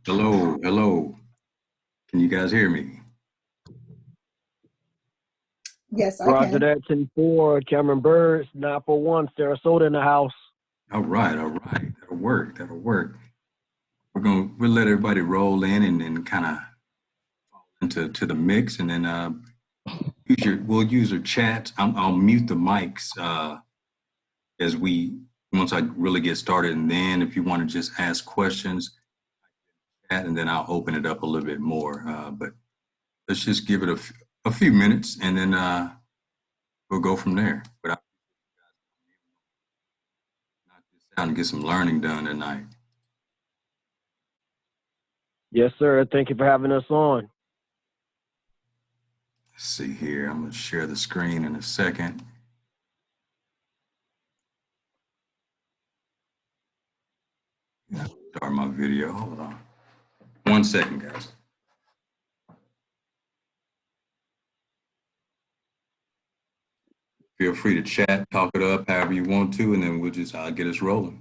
Hello, hello. Can you guys hear me? Yes, I Roger can. that, 10-4, Cameron Birds, 941, Sarasota in the house. All right. That'll work. That'll work. We'll let everybody roll in and kind of into the mix, and then we'll use your chat. I'll mute the mics as we once I really get started, and then if you want to just ask questions, and then I'll open it up a little bit more. But let's just give it a few minutes, and then we'll go from there. But I'll knock this out and get some learning done tonight. Yes, sir. Thank you for having us on. Let's see here. I'm going to share the screen in a second. Yeah, start my video. Hold on. 1 second, guys. Feel free to chat, talk it up however you want to, and then I'll get us rolling.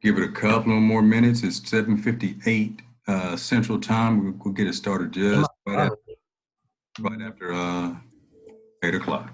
Give it a couple of more minutes. It's 7:58 Central Time. We'll get it started just right after 8 o'clock.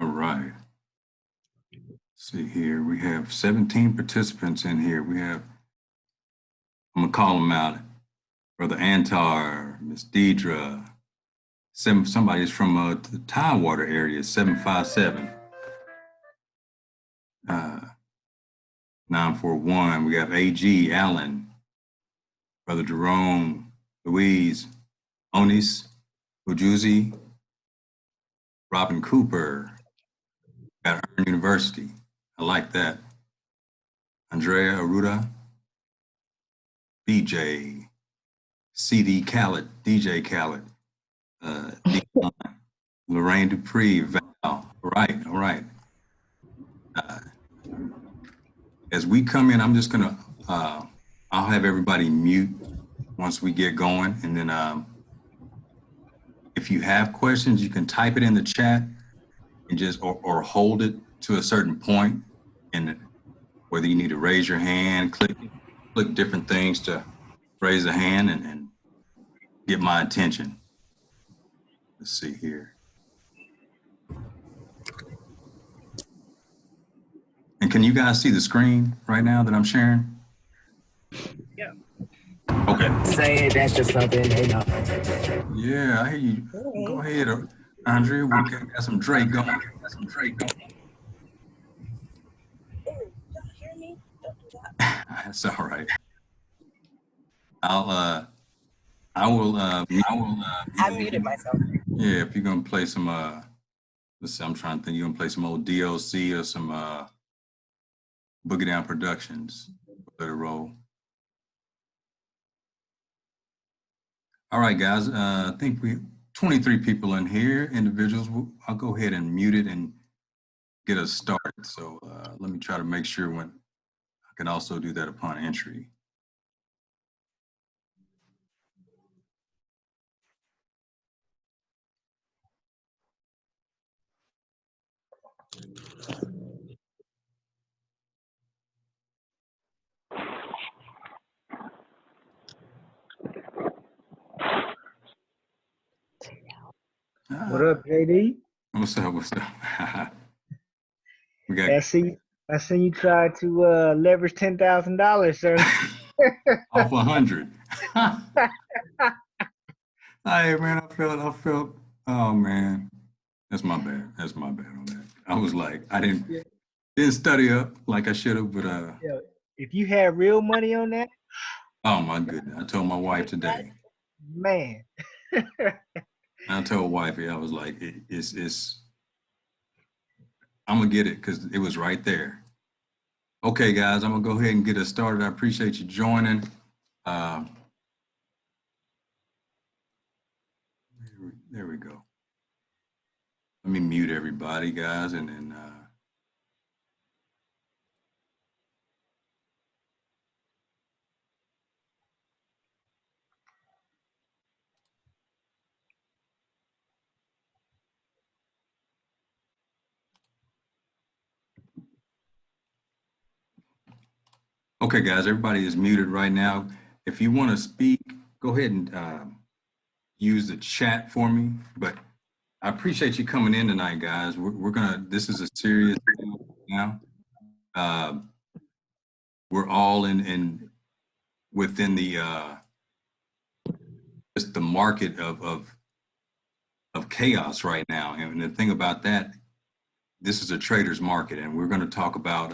All right. Let's see here. We have 17 participants in here. I'm going to call them out. Brother Antar, Miss Deidre, somebody's from the Tidewater area, 757. 941. We have AG, Allen, Brother Jerome, Louise, Onis, Ujuzi, Robin Cooper, got Earn University. I like that. Andrea Aruda, BJ, CD Khaled, DJ Khaled, Lorraine Dupree, Val. All right. Uh, as we come in, I'm just gonna, I'll have everybody mute once we get going. And then if you have questions, you can type it in the chat and just, or hold it to a certain point. And whether you need to raise your hand, click different things to raise a hand and get my attention. Let's see here. And can you guys see the screen right now that I'm sharing? Yeah. Okay. Say that's just something they know. Yeah, I hear you. Go ahead, Andrea. We got some Drake going. Y'all hear me? Don't do that. That's all right. I muted myself. Yeah, if you're gonna play some let's see, I'm trying to think you're gonna play some old DLC or some Boogie Down Productions. Let it roll. All right, guys. I think we 23 people in here, individuals. I'll go ahead and mute it and get us started. So let me try to make sure when I can also do that upon entry. What up, JD? What's up? What's up? We got I seen you try to leverage $10,000, sir. off 100. Hey man, I felt. Oh man, that's my bad. That's my bad on that. I was like, I Yeah, didn't. Up like I should have, but yeah. If you had real money on that, oh my goodness, I told my wife today. man. I told wifey, I was like, it's I'm gonna get it because it was right there. Okay, guys, I'm gonna go ahead and get us started. I appreciate you joining. Uh, there we go. Let me mute everybody, guys, and then. Okay, guys, everybody is muted right now. If you want to speak, go ahead and use the chat for me. But I appreciate you coming in tonight, guys. This is a serious thing now. Uh, we're all within the just the market of chaos right now. And the thing about that, this is a trader's market, and we're going to talk about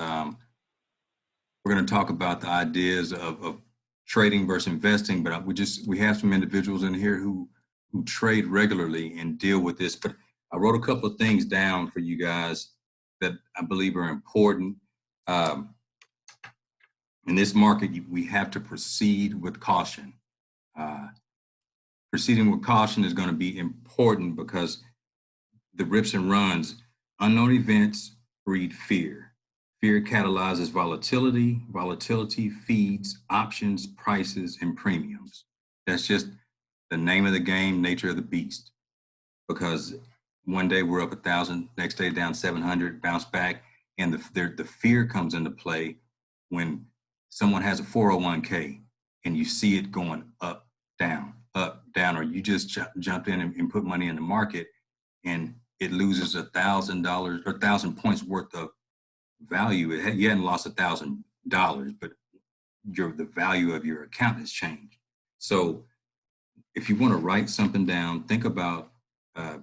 the ideas of trading versus investing. But we have some individuals in here who trade regularly and deal with this. But I wrote a couple of things down for you guys that I believe are important. Um, in this market, we have to proceed with caution. Uh, Proceeding with caution is going to be important because the rips and runs, unknown events breed fear. Fear catalyzes volatility. Volatility feeds options, prices, and premiums. That's just the name of the game, nature of the beast. Because one day we're up 1,000, next day down 700, bounce back, and the fear comes into play when someone has a 401k and you see it going up, down, or you just jumped in and put money in the market and it loses $1,000 or 1,000 points worth of value. You hadn't lost $1,000, but the value of your account has changed. So if you want to write something down, think about uh,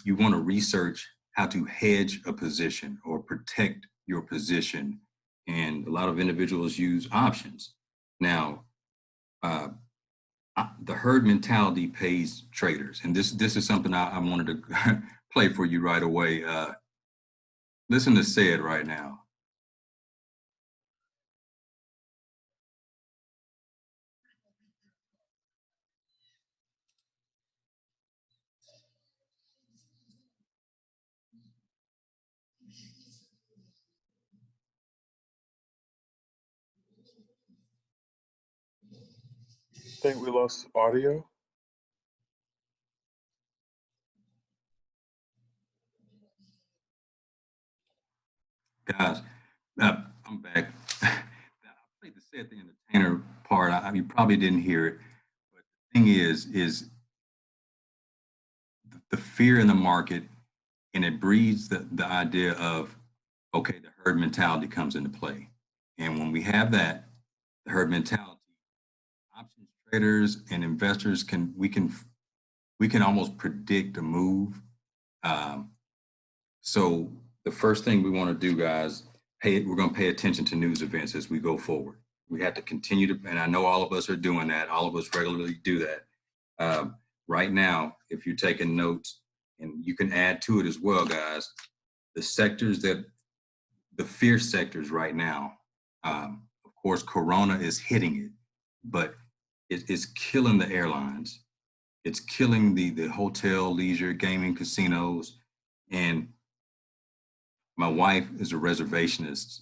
you want to research how to hedge a position or protect your position. And a lot of individuals use options. Now, uh, the herd mentality pays traders, and this is something I wanted to play for you right away. Listen to say it right now. Think we lost audio. Guys, I'm back. I played the set the entertainer part. You probably didn't hear it, but the thing is the fear in the market, and it breeds the idea of okay, the herd mentality comes into play, and when we have that, the herd mentality, options traders and investors we can almost predict a move. Um, So the first thing we want to do, guys, we're going to pay attention to news events as we go forward. We have to continue to, and I know all of us are doing that. All of us regularly do that. Right now, if you're taking notes, and you can add to it as well, guys, the sectors the fear sectors right now. Of course, Corona is hitting it, but it is killing the airlines. It's killing the hotel, leisure, gaming, casinos, and my wife is a reservationist.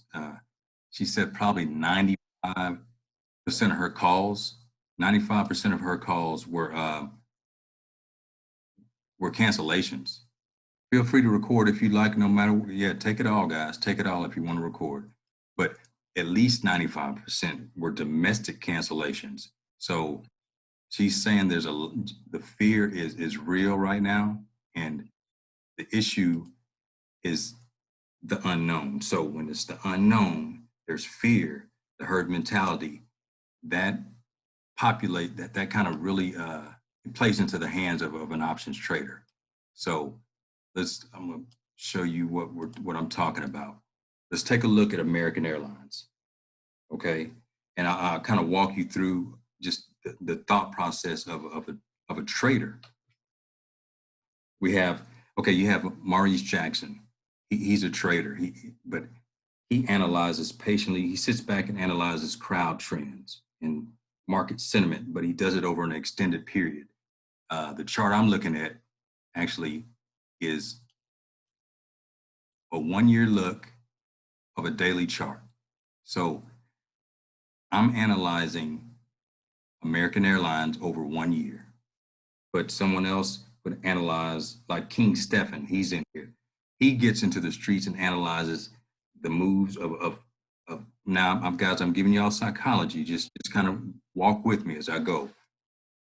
She said probably 95% of her calls, 95% of her calls were cancellations. Feel free to record if you like, no matter what. Yeah, take it all, guys. Take it all if you want to record. But at least 95% were domestic cancellations. So she's saying the fear is real right now. And the issue is the unknown. So when it's the unknown, there's fear, the herd mentality that that kind of really it plays into the hands of an options trader. So I'm gonna show you what I'm talking about. Let's take a look at American Airlines, okay? And I'll kind of walk you through just the thought process of a trader. We have, okay, you have Maurice Jackson. He's a trader, but he analyzes patiently. He sits back and analyzes crowd trends and market sentiment, but he does it over an extended period. The chart I'm looking at actually is a 1-year look of a daily chart. So I'm analyzing American Airlines over 1 year, but someone else would analyze, like King Stephan, he's in here. He gets into the streets and analyzes the moves of now, guys, I'm giving y'all psychology, just kind of walk with me as I go.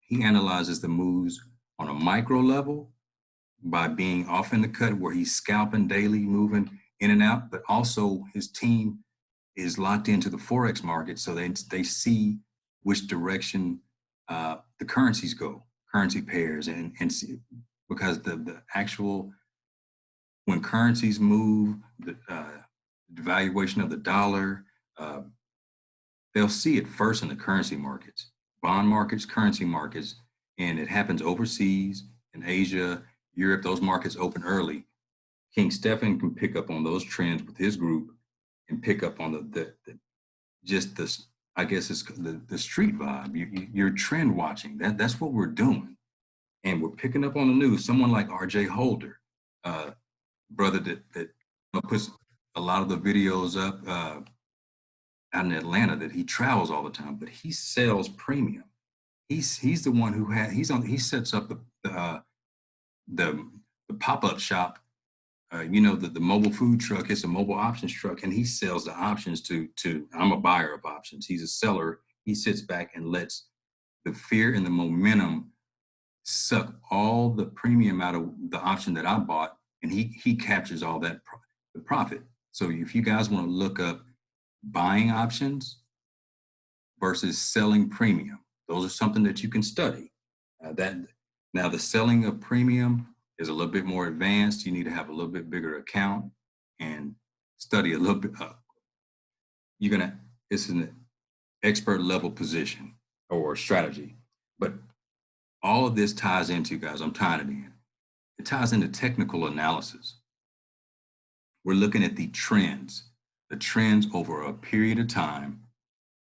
He analyzes the moves on a micro level by being off in the cut where he's scalping daily, moving in and out, but also his team is locked into the Forex market, so they see which direction the currencies go, currency pairs, and see, because the actual, when currencies move, the devaluation of the dollar, they'll see it first in the currency markets, bond markets, currency markets, and it happens overseas in Asia, Europe. Those markets open early. King Stephan can pick up on those trends with his group and pick up on the just this, I guess it's the street vibe. You're trend watching. That's what we're doing, and we're picking up on the news. Someone like R.J. Holder, brother that puts a lot of the videos up out in Atlanta, that he travels all the time, but he sells premium. He's the one who he sets up the pop-up shop. The mobile food truck, it's a mobile options truck, and he sells the options to, I'm a buyer of options. He's a seller. He sits back and lets the fear and the momentum suck all the premium out of the option that I bought, and he captures all that the profit. So if you guys want to look up buying options versus selling premium, those are something that you can study. Now the selling of premium is a little bit more advanced. You need to have a little bit bigger account and study a little bit. It's an expert level position or strategy. But all of this ties into, guys, I'm tying it in. It ties into technical analysis. We're looking at the trends over a period of time,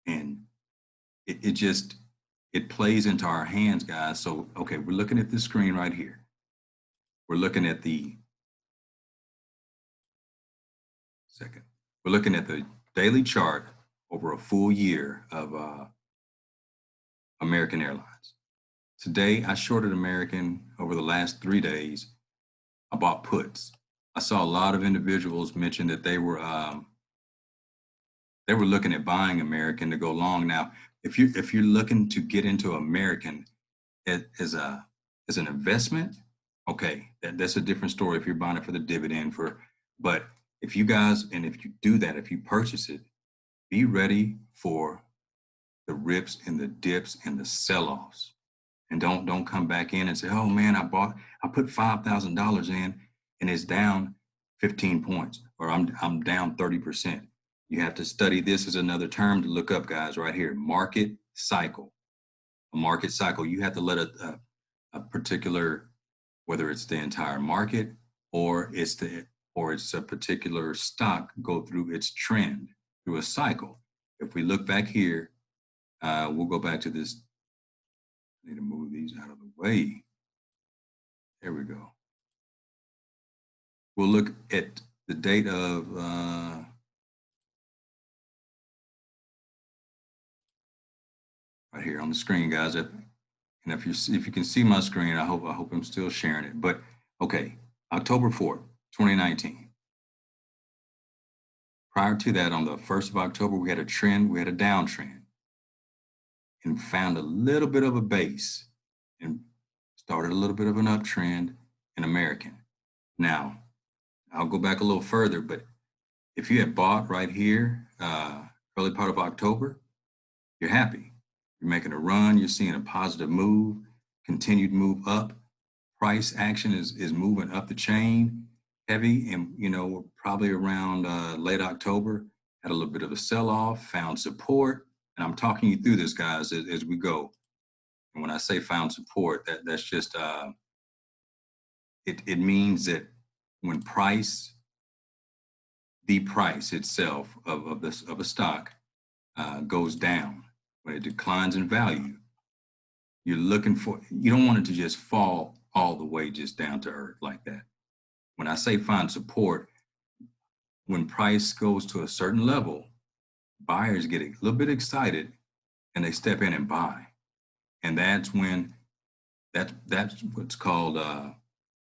and it plays into our hands, guys. So, okay, we're looking at this screen right here. We're looking at the daily chart over a full year of American Airlines. Today, I shorted American over the last 3 days. I bought puts. I saw a lot of individuals mention that they were looking at buying American to go long. Now, if you're looking to get into American as an investment, okay, that's a different story. If you're buying it for the dividend, but if you do that, if you purchase it, be ready for the rips and the dips and the sell-offs, and don't come back in and say, oh man, I put $5,000 in and it's down 15 points, or I'm down 30%. You have to study. This is another term to look up, guys, right here. Market cycle. A market cycle. You have to let a particular, whether it's the entire market or it's a particular stock, go through its trend through a cycle. If we look back here, we'll go back to this. I need to move these out of the way. There we go. We'll look at the date of right here on the screen, guys. And if you can see my screen, I hope I'm still sharing it. But okay, October 4th, 2019. Prior to that, on the 1st of October, we had a downtrend, and found a little bit of a base and started a little bit of an uptrend. in American. Now, I'll go back a little further, but if you had bought right here, early part of October, you're happy. You're making a run. You're seeing a positive move, continued move up. Price action is moving up the chain heavy. And, we're probably around late October, had a little bit of a sell off, found support. And I'm talking you through this, guys, as we go. And when I say found support, that's just, it means that when the price itself of a stock goes down, when it declines in value, you don't want it to just fall all the way just down to earth like that. When I say find support, when price goes to a certain level, buyers get a little bit excited and they step in and buy. And that's when that's what's called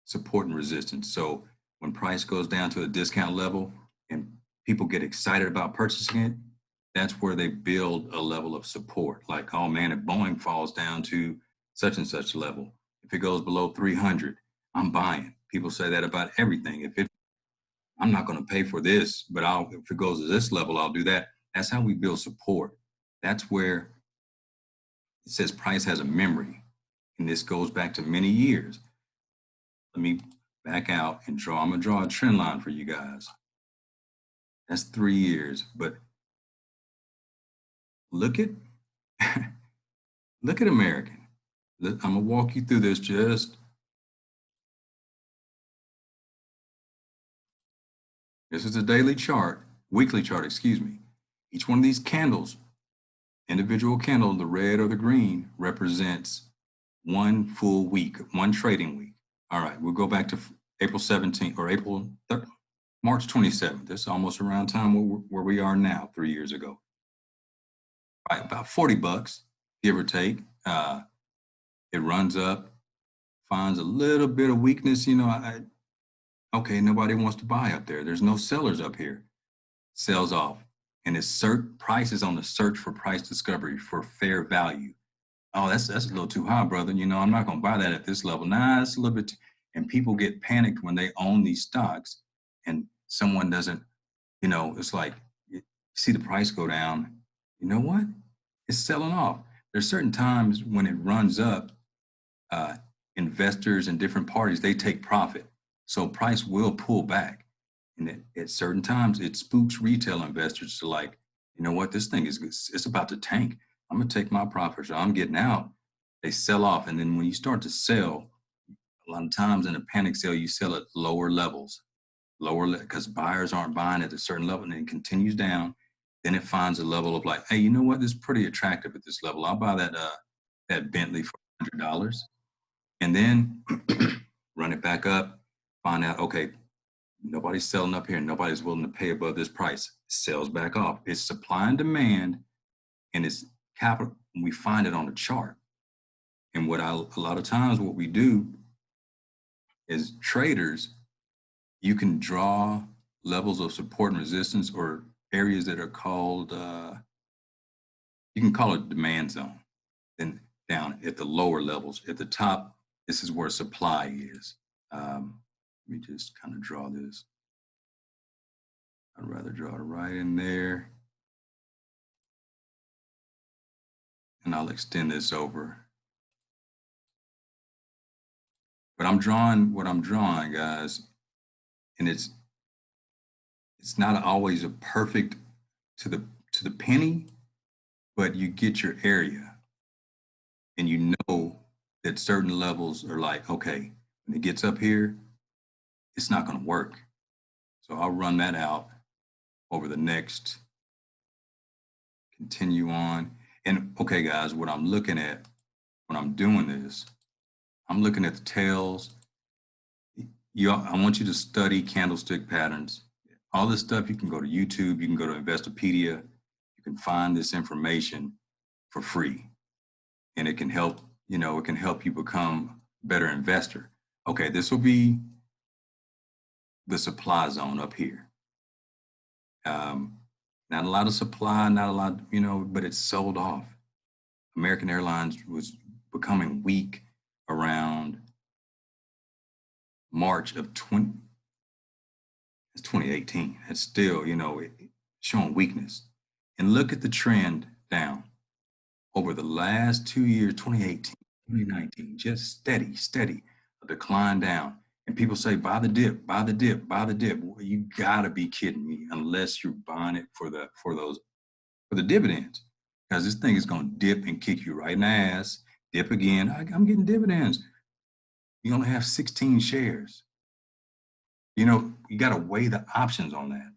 support and resistance. So when price goes down to a discount level and people get excited about purchasing it, that's where they build a level of support. Like, oh man, if Boeing falls down to such and such level, if it goes below 300, I'm buying. People say that about everything. I'm not going to pay for this, but if it goes to this level, I'll do that. That's how we build support. That's where it says price has a memory. And this goes back to many years. Let me back out and I'm going to draw a trend line for you guys. That's 3 years, but look at American. I'm gonna walk you through this. This is a weekly chart, excuse me. Each one of these candles, individual candle, the red or the green, represents one full week, one trading week. All right, we'll go back to April 17th or March 27th. This is almost around time where we are now, 3 years ago. Right, about $40, give or take. It runs up, finds a little bit of weakness. Okay, nobody wants to buy up there. There's no sellers up here. Sells off. And price is on the search for price discovery for fair value. Oh, that's a little too high, brother. I'm not going to buy that at this level. Nah, it's a little bit. And people get panicked when they own these stocks and someone doesn't, it's like you see the price go down. You know what? It's selling off. There's certain times when it runs up, investors and different parties, they take profit. So price will pull back. And at certain times, it spooks retail investors to like, you know what, this thing it's about to tank. I'm going to take my profits. I'm getting out. They sell off. And then when you start to sell, a lot of times in a panic sale, you sell at lower levels, because buyers aren't buying at a certain level, and then it continues down. Then it finds a level of like, hey, you know what, this is pretty attractive at this level. I'll buy that Bentley for $100. And then run it back up, find out, okay, nobody's selling up here. Nobody's willing to pay above this price. Sells back off. It's supply and demand, and it's capital. We find it on the chart. And a lot of times what we do is traders, you can draw levels of support and resistance or areas that are called, you can call it demand zone. Then down at the lower levels, at the top, this is where supply is. Let me just kind of draw this. I'd rather draw it right in there. And I'll extend this over. But I'm drawing what I'm drawing, guys. And it's not always a perfect to the penny, but you get your area. And you know that certain levels are like, okay, when it gets up here, it's not going to work. So I'll run that out over the next, continue on. And okay, guys, what I'm looking at when I'm doing this, I'm looking at the tails. I want you to study candlestick patterns. All this stuff, you can go to YouTube, you can go to Investopedia, you can find this information for free. And it can help, it can help you become a better investor. Okay, this will be the supply zone up here. Not a lot of supply, not a lot, but it's sold off. American Airlines was becoming weak around March of 2018. It's still, showing weakness. And look at the trend down over the last 2 years, 2018, 2019, just steady, a decline down. And people say, buy the dip, buy the dip, buy the dip. Well, you gotta be kidding me, unless you're buying it for the dividends. Because this thing is gonna dip and kick you right in the ass, dip again. I'm getting dividends. You only have 16 shares. You gotta weigh the options on that.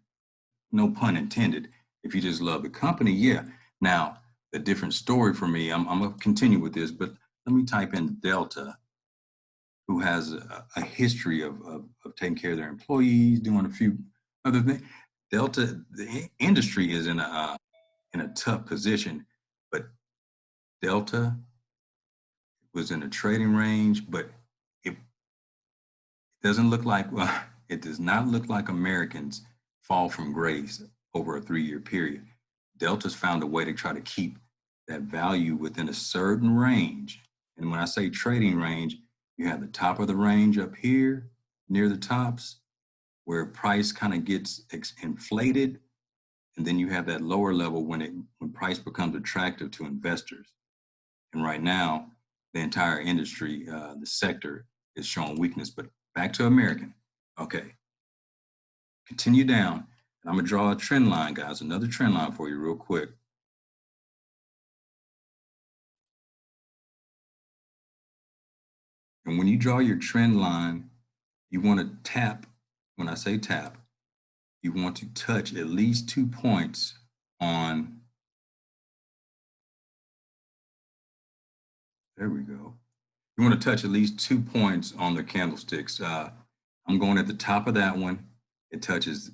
No pun intended. If you just love the company, yeah. Now, the different story for me, I'm gonna continue with this, but let me type in Delta, who has a history of taking care of their employees, doing a few other things. Delta, the industry is in a tough position, but Delta was in a trading range, but it doesn't look like, well, it does not look like Americans fall from grace over a 3-year period. Delta's found a way to try to keep that value within a certain range. And when I say trading range, you have the top of the range up here near the tops where price kind of gets inflated. And then you have that lower level when price becomes attractive to investors. And right now, the entire industry, the sector is showing weakness, but back to American. Okay, continue down. I'm gonna draw a trend line, guys, another trend line for you real quick. And when you draw your trend line, you wanna tap, when I say tap, you want to touch at least 2 points on, there we go. You wanna touch at least 2 points on the candlesticks. I'm going at the top of that one. It touches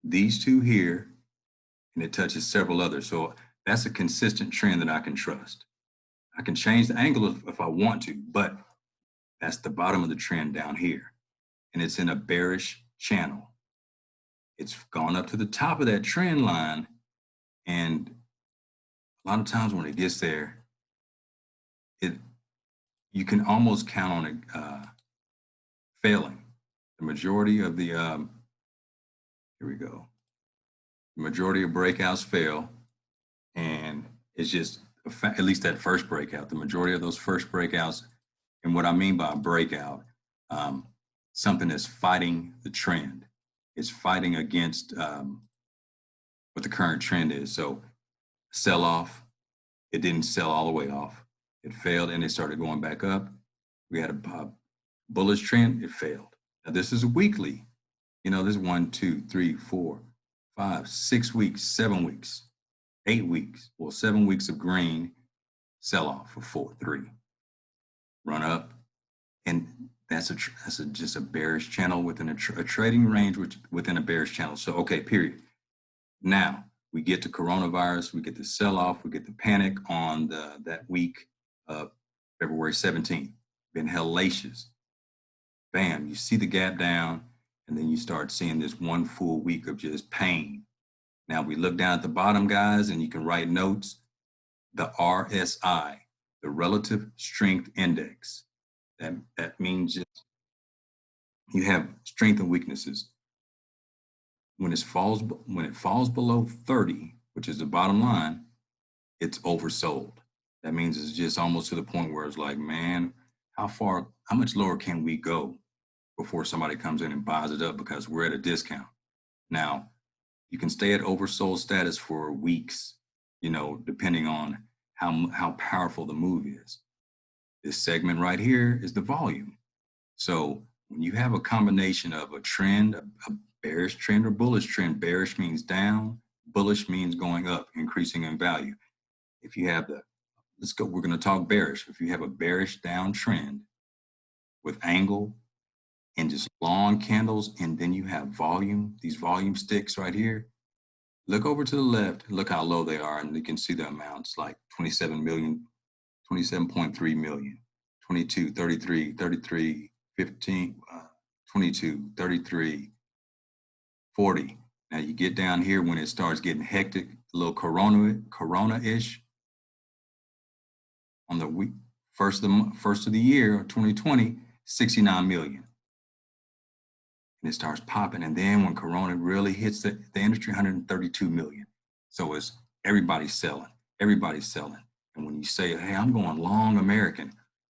these two here, and it touches several others. So that's a consistent trend that I can trust. I can change the angle if I want to, but that's the bottom of the trend down here. And it's in a bearish channel. It's gone up to the top of that trend line. And a lot of times when it gets there, you can almost count on it failing. The majority of the, here we go. The majority of breakouts fail. And it's just, at least that first breakout, the majority of those first breakouts. And what I mean by a breakout, something that's fighting the trend. It's fighting against what the current trend is. So sell off, it didn't sell all the way off. It failed and it started going back up. We had a bullish trend, it failed. Now this is a weekly. This is 1, 2, 3, 4, 5, 6 weeks, 7 weeks, 8 weeks. Well, 7 weeks of green, sell off for 4, 3, run up, and that's just a bearish channel within a trading range within a bearish channel. So okay, period. Now we get to coronavirus, we get the sell off, we get the panic on that week of February 17th. Been hellacious. Bam, you see the gap down, and then you start seeing this one full week of just pain. Now we look down at the bottom, guys, and you can write notes. The RSI, the Relative Strength Index. That means just you have strength and weaknesses. When it falls below 30, which is the bottom line, it's oversold. That means it's just almost to the point where it's like, man, how much lower can we go before somebody comes in and buys it up because we're at a discount? Now, you can stay at oversold status for weeks, depending on how powerful the move is. This segment right here is the volume. So when you have a combination of a trend, a bearish trend or bullish trend, bearish means down, bullish means going up, increasing in value. If you have we're going to talk bearish. If you have a bearish down trend with angle and just long candles, and then you have volume, these volume sticks right here, look over to the left, look how low they are, and you can see the amounts like 27 million, 27.3 million, 22, 33, 33, 15, 22, 33, 40. Now you get down here when it starts getting hectic, a little corona-ish on the week, first of the year, 2020, 69 million. and it starts popping. And then when Corona really hits the industry, 132 million. So it's everybody's selling. Everybody's selling. And when you say, hey, I'm going long American,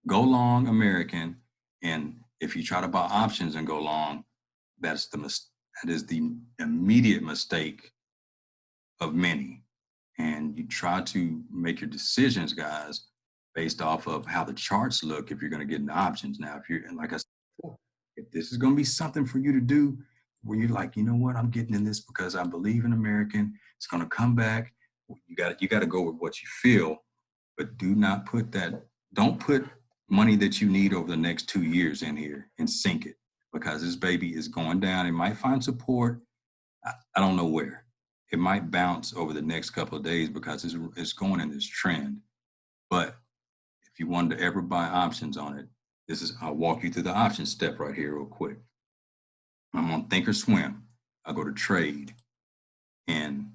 go long American. And if you try to buy options and go long, that is the immediate mistake of many. And you try to make your decisions, guys, based off of how the charts look if you're going to get into options. Now, if you're, and like I said before, if this is going to be something for you to do where you're like, you know what, I'm getting in this because I believe in American, it's going to come back. You got to go with what you feel, but don't put money that you need over the next 2 years in here and sink it, because this baby is going down. It might find support. I don't know where. It might bounce over the next couple of days because it's going in this trend. But if you wanted to ever buy options on it, I'll walk you through the option step right here real quick. I'm on Thinkorswim. I go to trade and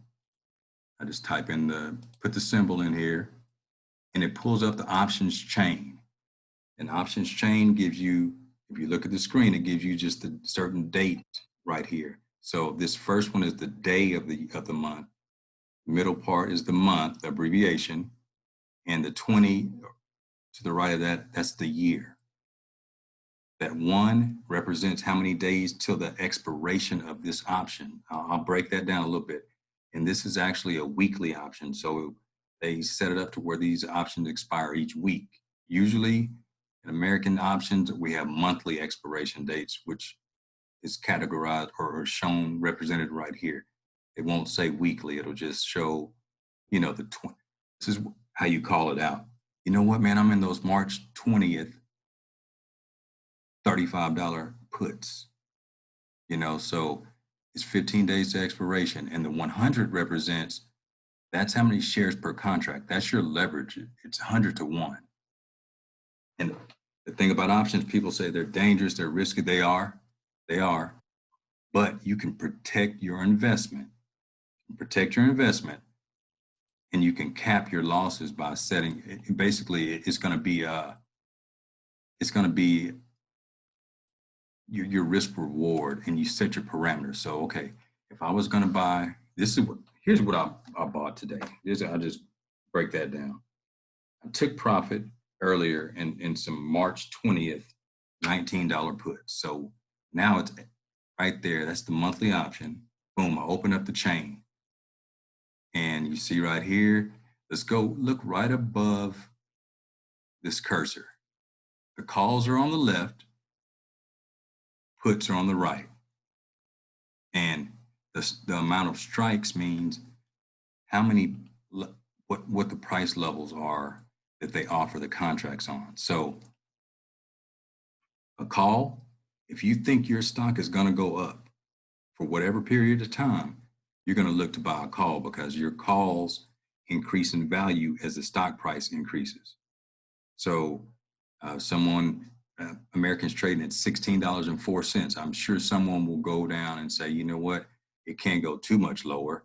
I just put the symbol in here, and it pulls up the options chain. An options chain gives you, if you look at the screen, it gives you just a certain date right here. So this first one is the day of the month. Middle part is the month abbreviation, and the 20 to the right of that, that's the year. That 1 represents how many days till the expiration of this option. I'll break that down a little bit. And this is actually a weekly option. So they set it up to where these options expire each week. Usually in American options, we have monthly expiration dates, which is categorized or shown, represented right here. It won't say weekly. It'll just show, the 20. This is how you call it out. You know what, man? I'm in those March 20th $35 puts, so it's 15 days to expiration. And the 100 represents, that's how many shares per contract. That's your leverage. It's 100 to 1. And the thing about options, people say they're dangerous, they're risky. They are. But you can protect your investment. And you can cap your losses by setting. Basically, it's going to be your risk reward, and you set your parameters. So, okay, if I was going to buy, here's what I bought today. I'll just break that down. I took profit earlier in some March 20th, $19 puts. So now it's right there. That's the monthly option. Boom, I open up the chain. And you see right here, let's go look right above this cursor. The calls are on the left, puts are on the right. And the amount of strikes means how many, what the price levels are that they offer the contracts on. So a call, if you think your stock is going to go up for whatever period of time, you're going to look to buy a call because your calls increase in value as the stock price increases. So American's trading at $16.04. I'm sure someone will go down and say, you know what, it can't go too much lower.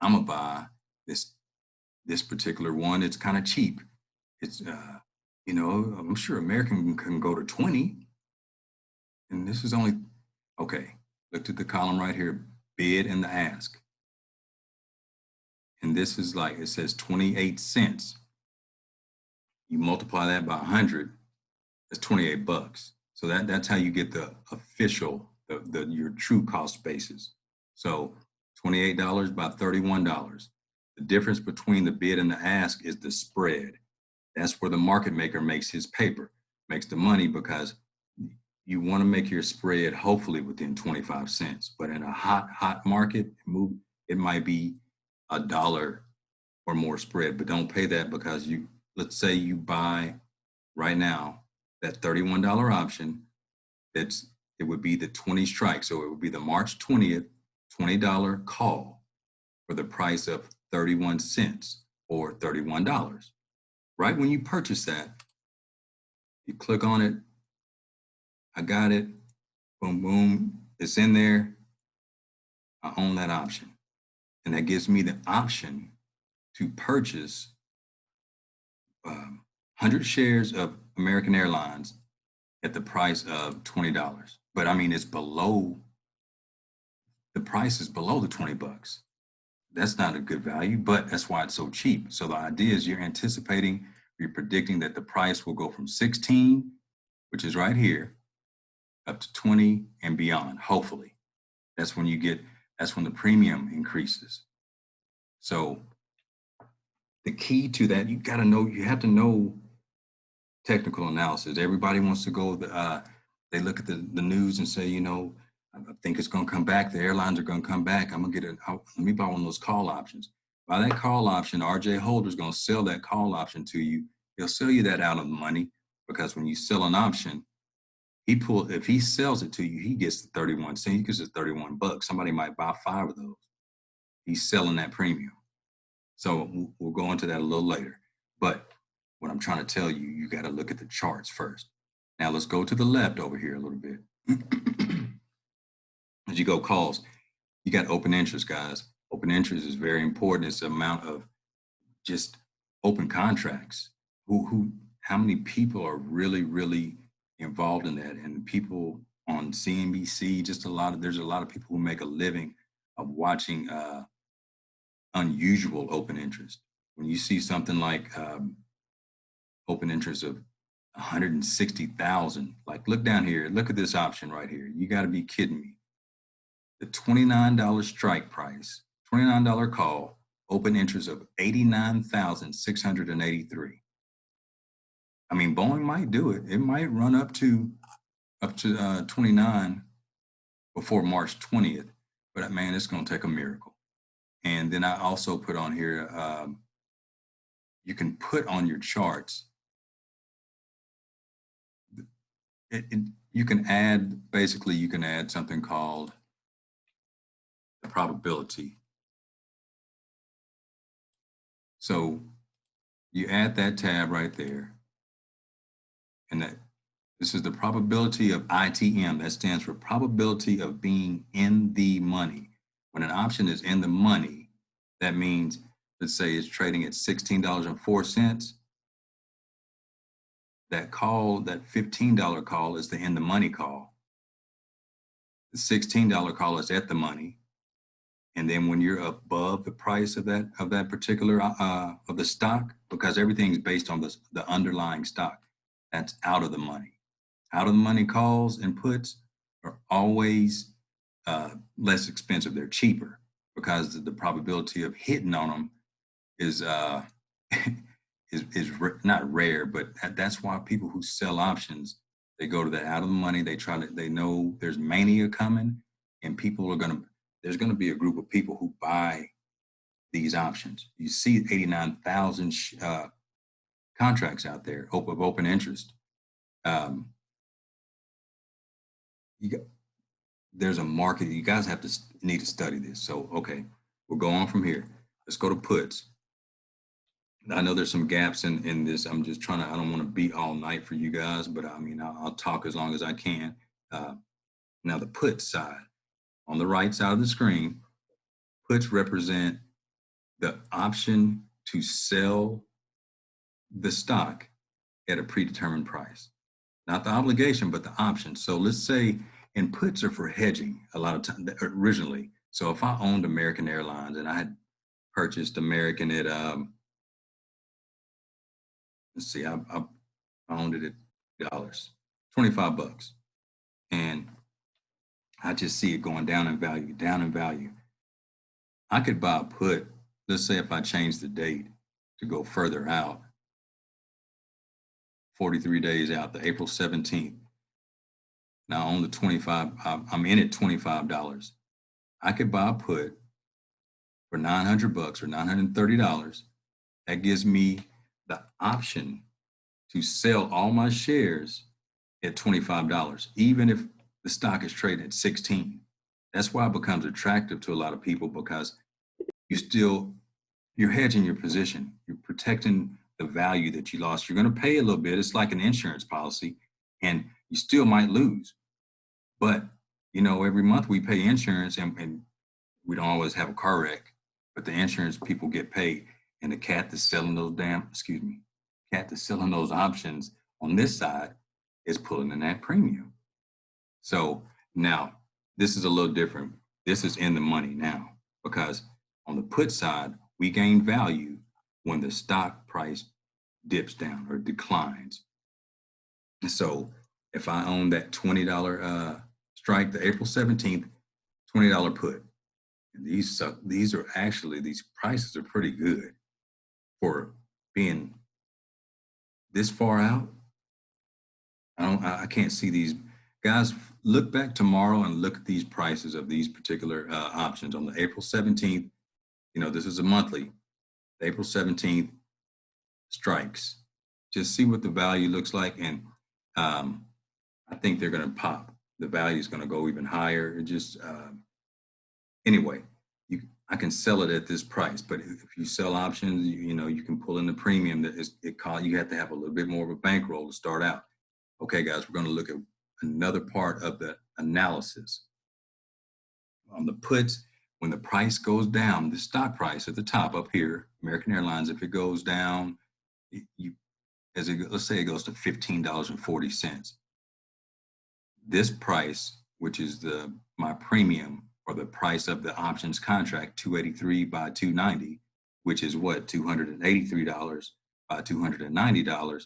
I'm gonna buy this particular one. It's kind of cheap. It's I'm sure American can go to 20. And this is only, okay, looked at the column right here, bid and the ask. And this is like, it says 28 cents. You multiply that by 100, that's 28 bucks. So that's how you get the official, your true cost basis. So $28 by $31. The difference between the bid and the ask is the spread. That's where the market maker makes his paper, makes the money, because you want to make your spread hopefully within 25 cents. But in a hot market move, it might be $1 or more spread, but don't pay that because let's say you buy right now that $31 option, it would be the 20 strike. So it would be the March 20th, $20 call for the price of 31 cents or $31. Right when you purchase that, you click on it. I got it. Boom, boom. It's in there. I own that option. And that gives me the option to purchase 100 shares of American Airlines at the price of $20. but I mean, it's below, the price is below the 20 bucks. That's not a good value, but that's why it's so cheap. So the idea is you're predicting that the price will go from 16, which is right here, up to 20 and beyond, hopefully. That's when that's when the premium increases. So the key to that, you have to know technical analysis. Everybody wants to go, they look at the news and say, I think it's going to come back. The airlines are going to come back. Let me buy one of those call options. Buy that call option. RJ Holder's going to sell that call option to you. He'll sell you that out of the money, because when you sell an option, if he sells it to you, he gets the 31 cents. He gets the 31 bucks. Somebody might buy 5 of those. He's selling that premium. So we'll go into that a little later. But what I'm trying to tell you, you got to look at the charts first. Now let's go to the left over here a little bit. As you go calls, you got open interest, guys. Open interest is very important. It's the amount of just open contracts. How many people are really, really involved in that? And people on CNBC, there's a lot of people who make a living of watching unusual open interest. When you see something like open interest of 160,000, like look down here, look at this option right here. You got to be kidding me. The $29 strike price, $29 call, open interest of 89,683. I mean, Boeing might do it. It might run up to 29 before March 20th, but man, it's going to take a miracle. And then I also put on here, you can put on your charts, you can add something called the probability. So you add that tab right there, and this is the probability of ITM. That stands for probability of being in the money. When an option is in the money, that means, let's say it's trading at $16.04. That $15 call is the in the money call. The $16 call is at the money. And then when you're above the price of that particular of the stock, because everything's based on the underlying stock, that's out of the money. Out of the money calls and puts are always less expensive. They're cheaper because the probability of hitting on them is not rare, but that's why people who sell options, they go to that out of the money. They know there's mania coming, and there's going to be a group of people who buy these options. You see 89,000 contracts out there of open interest. There's a market. You guys need to study this. So, okay, we'll go on from here. Let's go to puts. I know there's some gaps in this. I'm just I don't want to be all night for you guys, but I mean, I'll talk as long as I can. Now the put side, on the right side of the screen, puts represent the option to sell the stock at a predetermined price. Not the obligation, but the option. So let's say, and puts are for hedging a lot of time originally. So if I owned American Airlines and I had purchased American at, let's see, I owned it at $25, $25. And I just see it going down in value, I could buy a put. Let's say if I change the date to go further out, 43 days out, the April 17th. Now on the 25, I'm in at $25. I could buy a put for $900 or $930. That gives me the option to sell all my shares at $25, even if the stock is trading at 16. That's why it becomes attractive to a lot of people, because you're hedging your position. You're protecting the value that you lost. You're going to pay a little bit. It's like an insurance policy, and you still might lose. But, every month we pay insurance, and we don't always have a car wreck, but the insurance people get paid. And the cat that's selling those options on this side is pulling in that premium. So now this is a little different. This is in the money now because on the put side, we gain value when the stock price dips down or declines. So if I own that $20 strike, the April 17th, $20 put, and these are actually, these prices are pretty good for being this far out. I can't see these guys. Look back tomorrow and look at these prices of these particular options on the April 17th. You know, this is a monthly, April 17th strikes. Just see what the value looks like. And I think they're going to pop. The value is going to go even higher. It just, anyway, I can sell it at this price, but if you sell options, you know, you can pull in the premium that you have to have a little bit more of a bankroll to start out. Okay, guys, we're going to look at another part of the analysis. On the puts, when the price goes down, the stock price at the top up here, American Airlines, if it goes down, let's say it goes to $15.40. This price, which is my premium or the price of the options contract, 283 by 290, which is what, $283 by $290,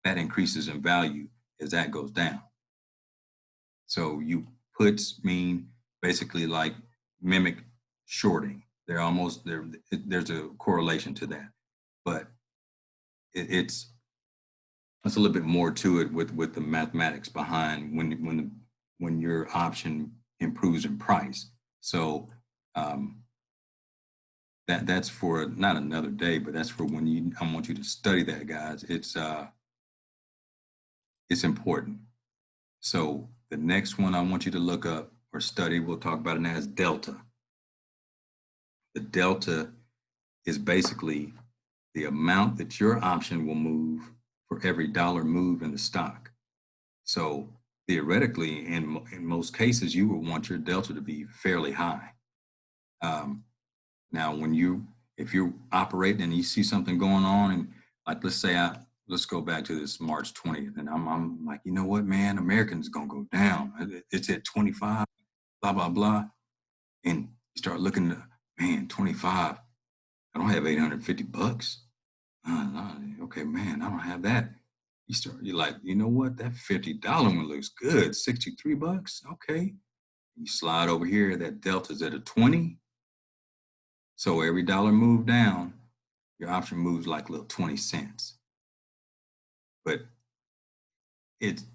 that increases in value as that goes down. So you puts mean basically like mimic shorting. There's a correlation to that, but it's a little bit more to it with the mathematics behind when your option improves in price. So that's for not another day, but that's for when I want you to study that, guys. It's important. So the next one I want you to look up or study, we'll talk about it as delta. The delta is basically the amount that your option will move for every dollar move in the stock. So theoretically, in most cases, you will want your delta to be fairly high. Now, if you're operating and you see something going on, and like let's go back to this March 20th, and I'm like, you know what, man, Americans gonna go down. It's at 25, blah blah blah, and you start looking at, man, 25. I don't have $850. Okay, man, I don't have that. You're like, you know what? That $50 one looks good. $63. Okay. You slide over here, that delta's at a 20. So every dollar move down, your option moves like a little 20 cents. But it's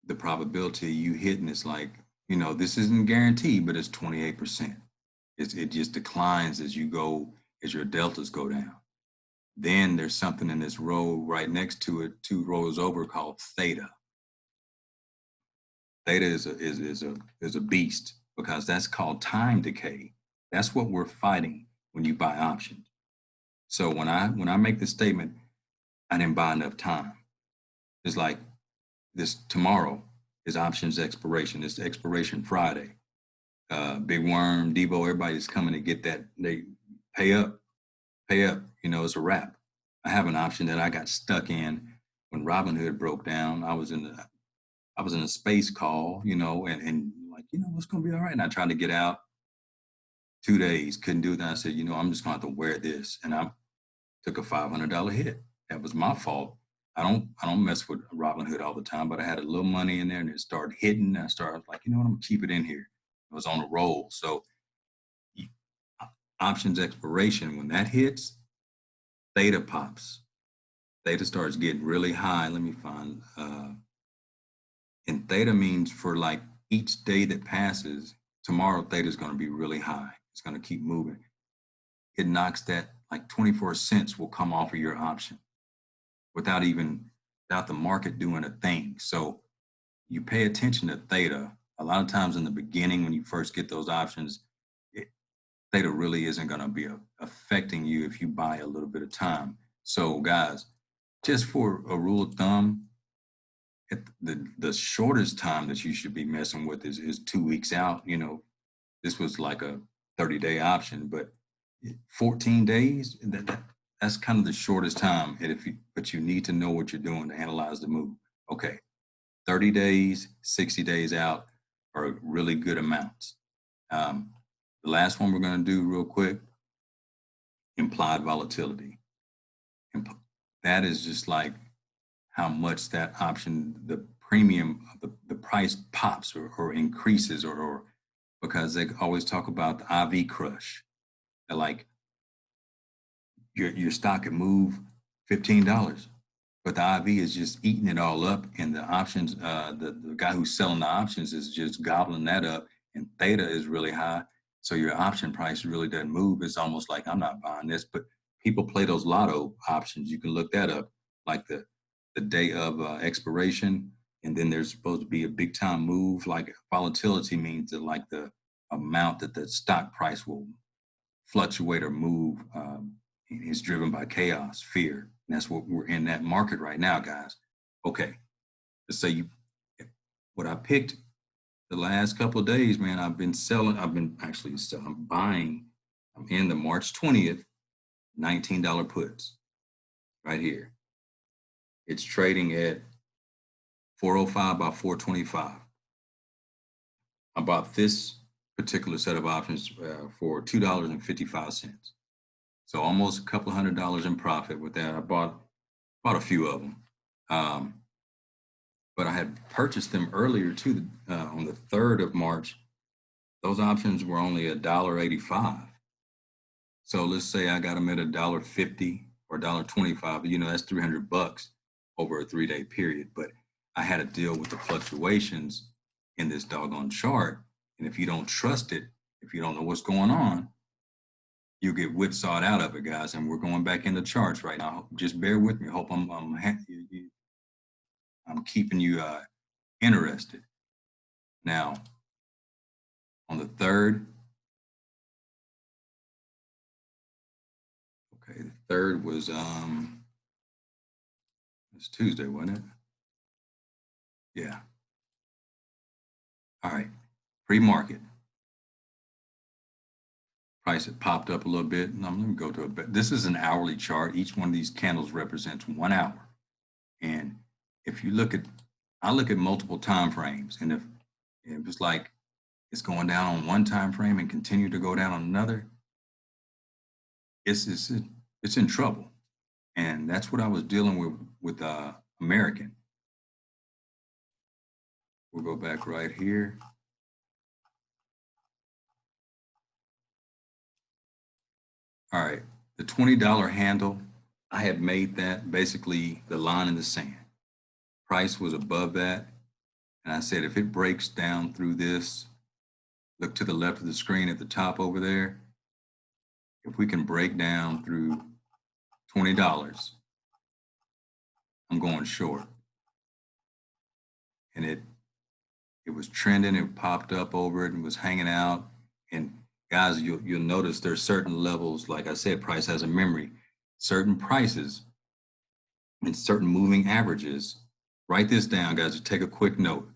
the probability of you hitting is like, you know, this isn't guaranteed, but it's 28%. It just declines as your deltas go down. Then there's something in this row right next to it, 2 rows over, called theta. Theta is a beast because that's called time decay. That's what we're fighting when you buy options. So when I make this statement, I didn't buy enough time. It's like this tomorrow is options expiration. It's expiration Friday. Big Worm, Debo, everybody's coming to get that. They pay up. You know, it's a wrap. I have an option that I got stuck in when Robinhood broke down. I was in a space call, you know, and like, you know, it's gonna be all right. And I tried to get out. 2 days, couldn't do that. I said, you know, I'm just gonna have to wear this, and I took a $500 hit. That was my fault. I don't mess with Robinhood all the time, but I had a little money in there, and it started hitting. And I was like, you know what, I'm gonna keep it in here. I was on a roll. So options expiration, when that hits, theta pops. Theta starts getting really high. Let me find. And theta means for like each day that passes, tomorrow theta is going to be really high. It's going to keep moving. It knocks that like 24 cents will come off of your option without the market doing a thing. So you pay attention to theta. A lot of times in the beginning, when you first get those options, theta really isn't going to be affecting you if you buy a little bit of time. So guys, just for a rule of thumb, the shortest time that you should be messing with is 2 weeks out. You know, this was like a 30-day option, but 14 days, that's kind of the shortest time. But you need to know what you're doing to analyze the move. Okay, 30 days, 60 days out are really good amounts. The last one we're going to do real quick, implied volatility. That is just like how much that option, the premium, the price pops or increases or because they always talk about the IV crush. They're like your stock could move $15, but the IV is just eating it all up, and the options, the guy who's selling the options is just gobbling that up, and theta is really high, so your option price really doesn't move. It's almost like I'm not buying this, but people play those lotto options. You can look that up, like the day of expiration, and then there's supposed to be a big time move. Like volatility means that like the amount that the stock price will fluctuate or move is driven by chaos, fear. And that's what we're in that market right now, guys. Okay, let's say what I picked the last couple of days, man, I've been selling, I've been actually selling, buying. I'm in the March 20th, $19 puts right here. It's trading at 405 by 425. I bought this particular set of options for $2.55. So almost a couple $100 in profit with that. I bought a few of them. But I had purchased them earlier too, on the 3rd of March. Those options were only $1.85. So let's say I got them at $1.50 or $1.25. You know, that's $300 over a 3-day period. But I had to deal with the fluctuations in this doggone chart. And if you don't trust it, if you don't know what's going on, you get whipsawed out of it, guys. And we're going back into charts right now. Just bear with me. Hope I'm keeping you interested. Now, on the 3rd, okay, the 3rd was it's Tuesday, wasn't it? Yeah. All right, pre-market. Price had popped up a little bit. Now, let me go to a bit. This is an hourly chart. Each one of these candles represents 1 hour. And if you look at, I look at multiple time frames, and if it's like it's going down on one time frame and continue to go down on another, it's in trouble. And that's what I was dealing with American. We'll go back right here. All right, the $20 handle, I had made that basically the line in the sand. Price was above that. And I said, if it breaks down through this, look to the left of the screen at the top over there. If we can break down through $20, I'm going short. And it was trending, it popped up over it and was hanging out. And guys, you'll notice there's certain levels, like I said, price has a memory. Certain prices and certain moving averages. Write this down, guys. Take a quick note.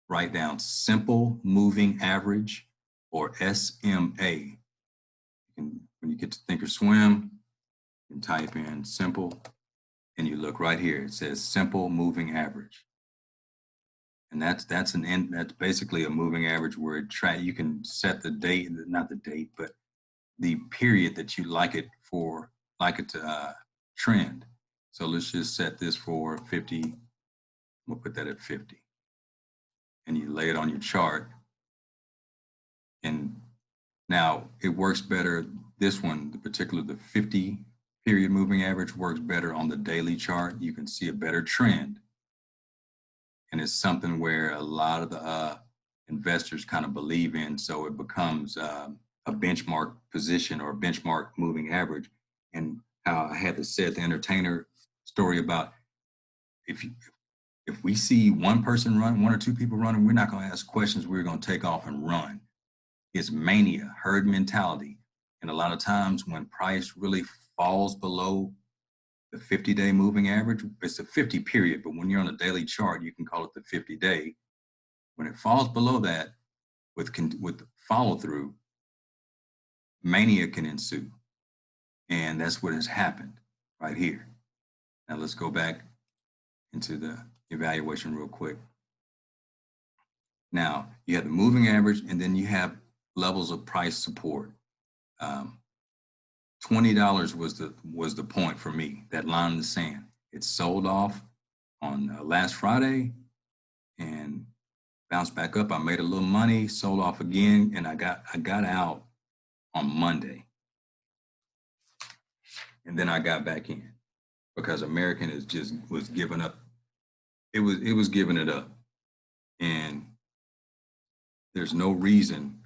Write down simple moving average, or SMA. When you get to Thinkorswim, you can type in simple, and you look right here. It says simple moving average. And that's basically a moving average where you can set the date, not the date, but the period that you like it to trend. So let's just set this for 50. We'll put that at 50. And you lay it on your chart. And now it works better. This one, the 50 period moving average works better on the daily chart. You can see a better trend. And it's something where a lot of the investors kind of believe in. So it becomes a benchmark position or a benchmark moving average. And how I had to say the entertainer story about if we see one person run, 1 or 2 people running, we're not going to ask questions. We're going to take off and run. It's mania, herd mentality. And a lot of times when price really falls below the 50-day moving average, it's a 50 period, but when you're on a daily chart, you can call it the 50-day. When it falls below that with follow through, mania can ensue. And that's what has happened right here. Now let's go back into the evaluation real quick. Now you have the moving average, and then you have levels of price support. $20 was the point for me, that line in the sand. It sold off on last Friday and bounced back up. I made a little money, sold off again, and I got out on Monday. And then I got back in because American was giving up. It was giving it up. And there's no reason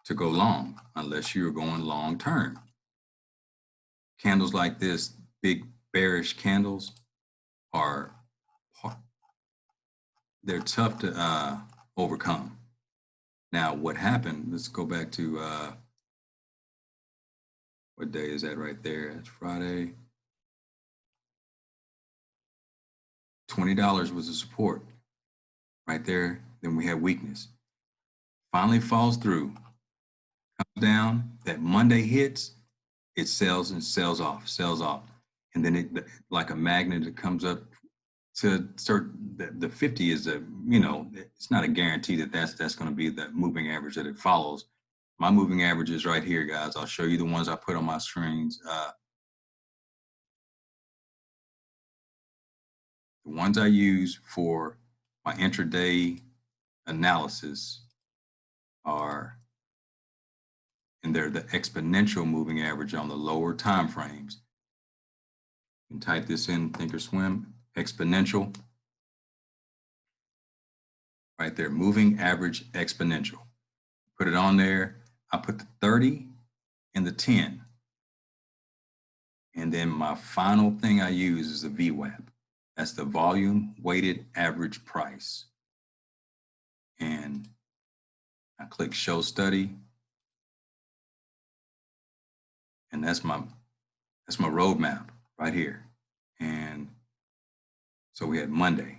to go long unless you're going long term. Candles like this, big bearish candles, they're tough to overcome. Now, what happened? Let's go back to what day is that right there? It's Friday. $20 was the support right there. Then we had weakness. Finally falls through, comes down. That Monday hits, it sells and sells off. And then it, like a magnet, it comes up to the 50 is it's not a guarantee that's going to be the moving average that it follows. My moving average is right here, guys. I'll show you the ones I put on my screens. The ones I use for my intraday analysis are, and they're the exponential moving average on the lower time frames. You can type this in, Thinkorswim, exponential. Right there, moving average exponential. Put it on there. I put the 30 and the 10. And then my final thing I use is the VWAP. That's the volume weighted average price. And I click show study. And that's my roadmap right here. And so we had Monday.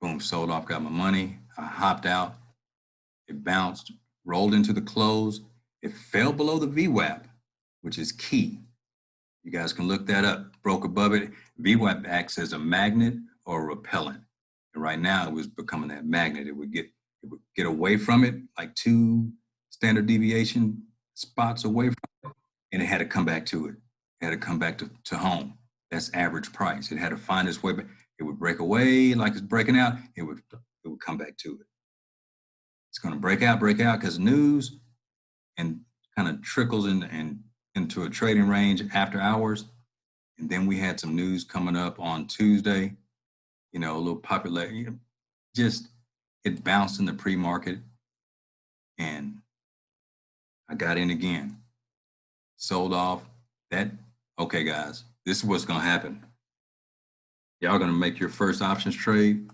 Boom, sold off, got my money. I hopped out. It bounced, rolled into the close. It fell below the VWAP, which is key. You guys can look that up. Broke above it. VWAP acts as a magnet or a repellent. And right now it was becoming that magnet. It would get away from it, like 2 standard deviation spots away from it, and it had to come back to it. It had to come back to home. That's average price. It had to find its way back. It would break away like it's breaking out. It would come back to it. It's going to break out because news, and kind of trickles into a trading range after hours. And then we had some news coming up on Tuesday, a little popular, just it bounced in the pre-market, and I got in again, sold off that. Okay, guys, this is what's going to happen. Y'all going to make your first options trade,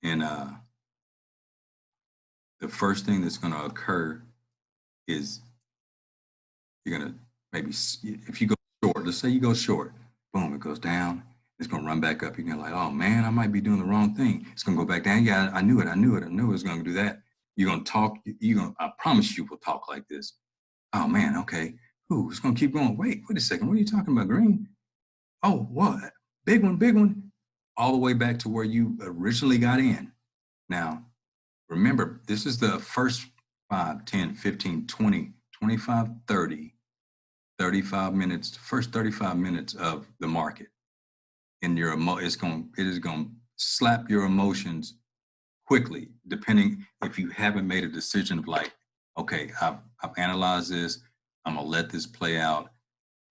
and the first thing that's going to occur is you're going to maybe, if you go short, let's say you go short, boom, it goes down, it's going to run back up. You're going to like, oh man, I might be doing the wrong thing. It's going to go back down. Yeah, I knew it was going to do that. You're going to talk, I promise you will talk like this. Oh man, okay. Ooh, it's going to keep going. Wait a second. What are you talking about, Green? Oh, what? Big one. All the way back to where you originally got in. Now, remember, this is the first 5, 10, 15, 20, 25, 30, 35 minutes, first 35 minutes of the market. And it is going to slap your emotions quickly, depending if you haven't made a decision of like, okay, I've analyzed this, I'm gonna let this play out.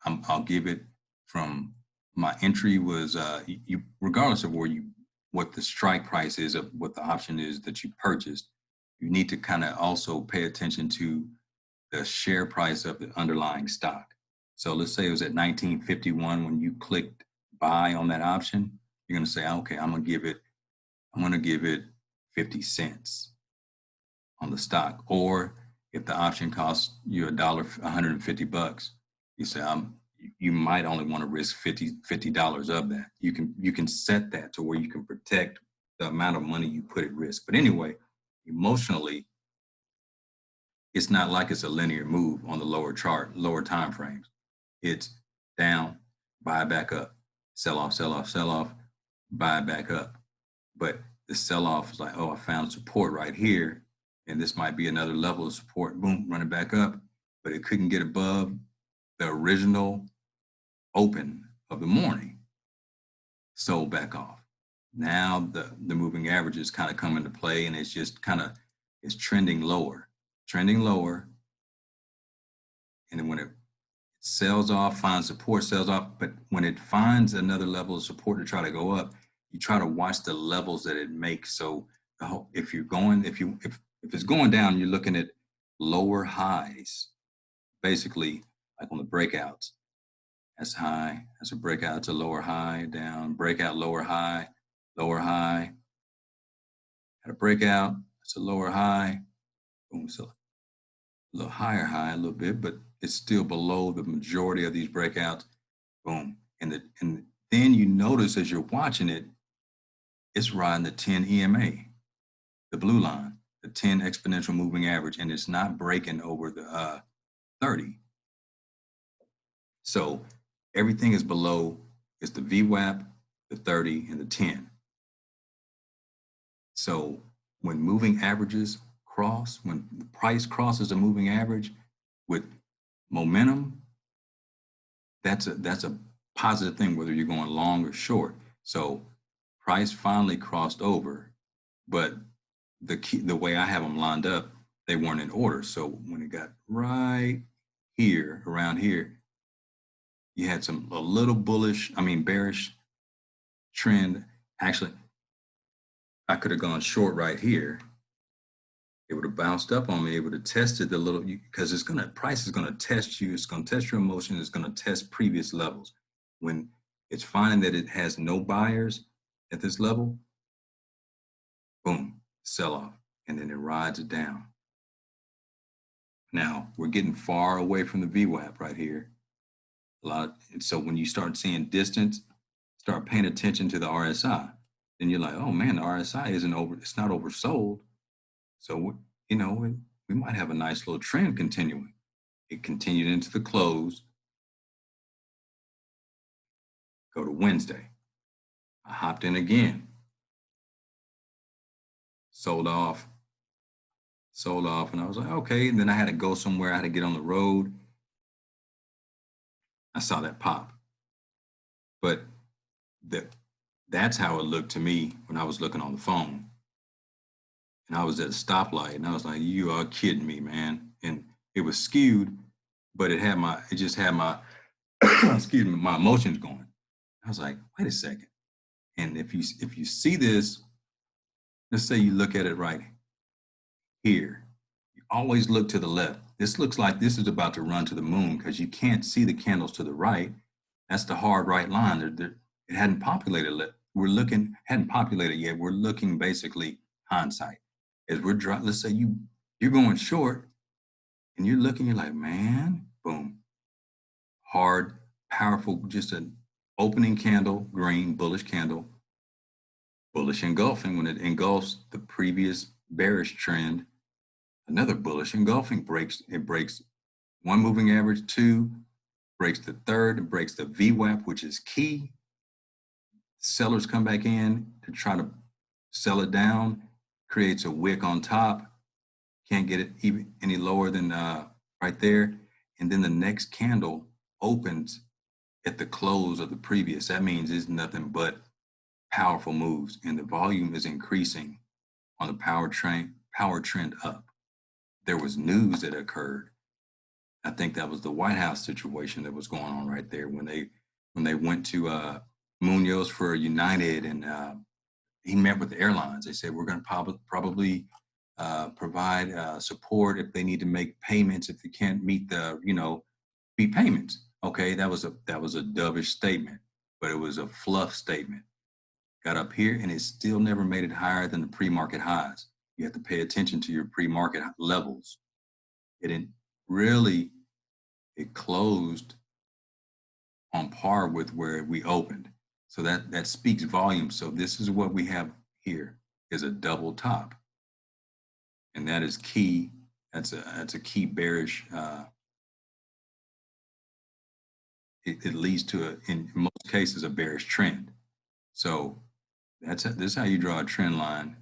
I'll give it from my entry was you regardless of what the strike price is of what the option is that you purchased, you need to kind of also pay attention to the share price of the underlying stock. So let's say it was at 1951 when you clicked buy on that option, you're gonna say, okay, I'm gonna give it 50 cents on the stock. Or if the option costs you $150, you say, you might only want to risk $50 of that. You can set that to where you can protect the amount of money you put at risk. But anyway, emotionally, it's not like it's a linear move on the lower time frames. It's down, buy back up, sell off, buy back up. But the sell-off is like, oh, I found support right here, and this might be another level of support. Boom, running back up, but it couldn't get above the original open of the morning. Sold back off. Now the moving average is kind of come into play, and it's just kind of it's trending lower, and then when it sells off, finds support, sells off, but when it finds another level of support to try to go up, you try to watch the levels that it makes. So if it's going down, you're looking at lower highs, basically like on the breakouts. That's high, that's a breakout, it's a lower high, down, breakout, lower high, had a breakout, it's a lower high, boom, so a little higher high a little bit, but it's still below the majority of these breakouts, boom. And then you notice as you're watching it, it's riding the 10 EMA, the blue line, the 10 exponential moving average, and it's not breaking over the 30. So everything is below, it's the VWAP, the 30, and the 10. So when moving averages cross, when the price crosses a moving average with momentum, that's a positive thing, whether you're going long or short. So price finally crossed over, but the way I have them lined up, they weren't in order. So when it got right here, around here, you had a little bearish trend. Actually, I could have gone short right here. It would have bounced up on me. It would have tested the little, because price is gonna test you. It's gonna test your emotion. It's gonna test previous levels. When it's finding that it has no buyers at this level, boom, sell off, and then it rides it down. Now we're getting far away from the VWAP right here. So when you start seeing distance, start paying attention to the RSI. Then you're like, oh man, the RSI it's not oversold. So, we might have a nice little trend continuing. It continued into the close. Go to Wednesday. I hopped in again. Sold off. And I was like, okay. And then I had to go somewhere. I had to get on the road. I saw that pop. But that's how it looked to me when I was looking on the phone. And I was at a stoplight, and I was like, you are kidding me, man. And it was skewed, but it just had my, excuse me, my emotions going. I was like, wait a second. And if you see this, let's say you look at it right here, you always look to the left. This looks like this is about to run to the moon because you can't see the candles to the right. That's the hard right line. It hadn't populated. Hadn't populated yet. We're looking basically hindsight. As let's say you're going short and you're looking, you're like, man, boom. Hard, powerful, just an opening candle, green, bullish candle, bullish engulfing. When it engulfs the previous bearish trend, another bullish engulfing it breaks one moving average, two, breaks the third, it breaks the VWAP, which is key. Sellers come back in to try to sell it down, creates a wick on top, can't get it even any lower than right there. And then the next candle opens at the close of the previous. That means it's nothing but powerful moves, and the volume is increasing on the power trend up. There was news that occurred. I think that was the White House situation that was going on right there when they went to Munoz for United, and he met with the airlines. They said, we're going to probably provide support if they need to make payments, if they can't meet the payments. Okay, that was a dovish statement, but it was a fluff statement. Got up here, and it still never made it higher than the pre-market highs. You have to pay attention to your pre-market levels. It closed on par with where we opened. So that speaks volumes. So this is what we have here, is a double top. And that is key. That's a key bearish. It leads to in most cases a bearish trend. So This is how you draw a trend line.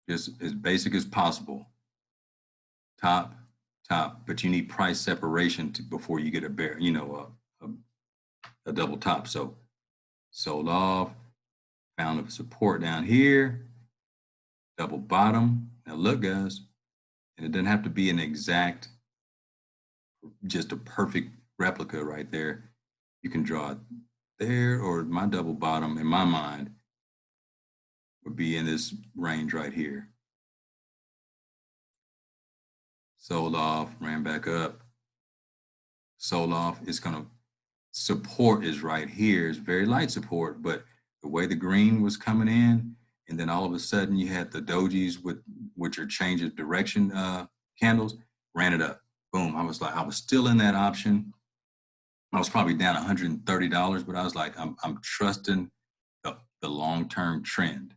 Just as basic as possible. Top, top, but you need price separation before you get a bear, a double top. So sold off, found a support down here, double bottom. Now look, guys, and it doesn't have to be an exact, just a perfect replica right there. You can draw it there, or my double bottom in my mind would be in this range right here. Sold off, ran back up, sold off. It's gonna, support is right here. It's very light support, but the way the green was coming in, and then all of a sudden you had the dojis with which are change of direction candles, ran it up. Boom. I was still in that option. I was probably down $130, but I was like, I'm trusting the long-term trend.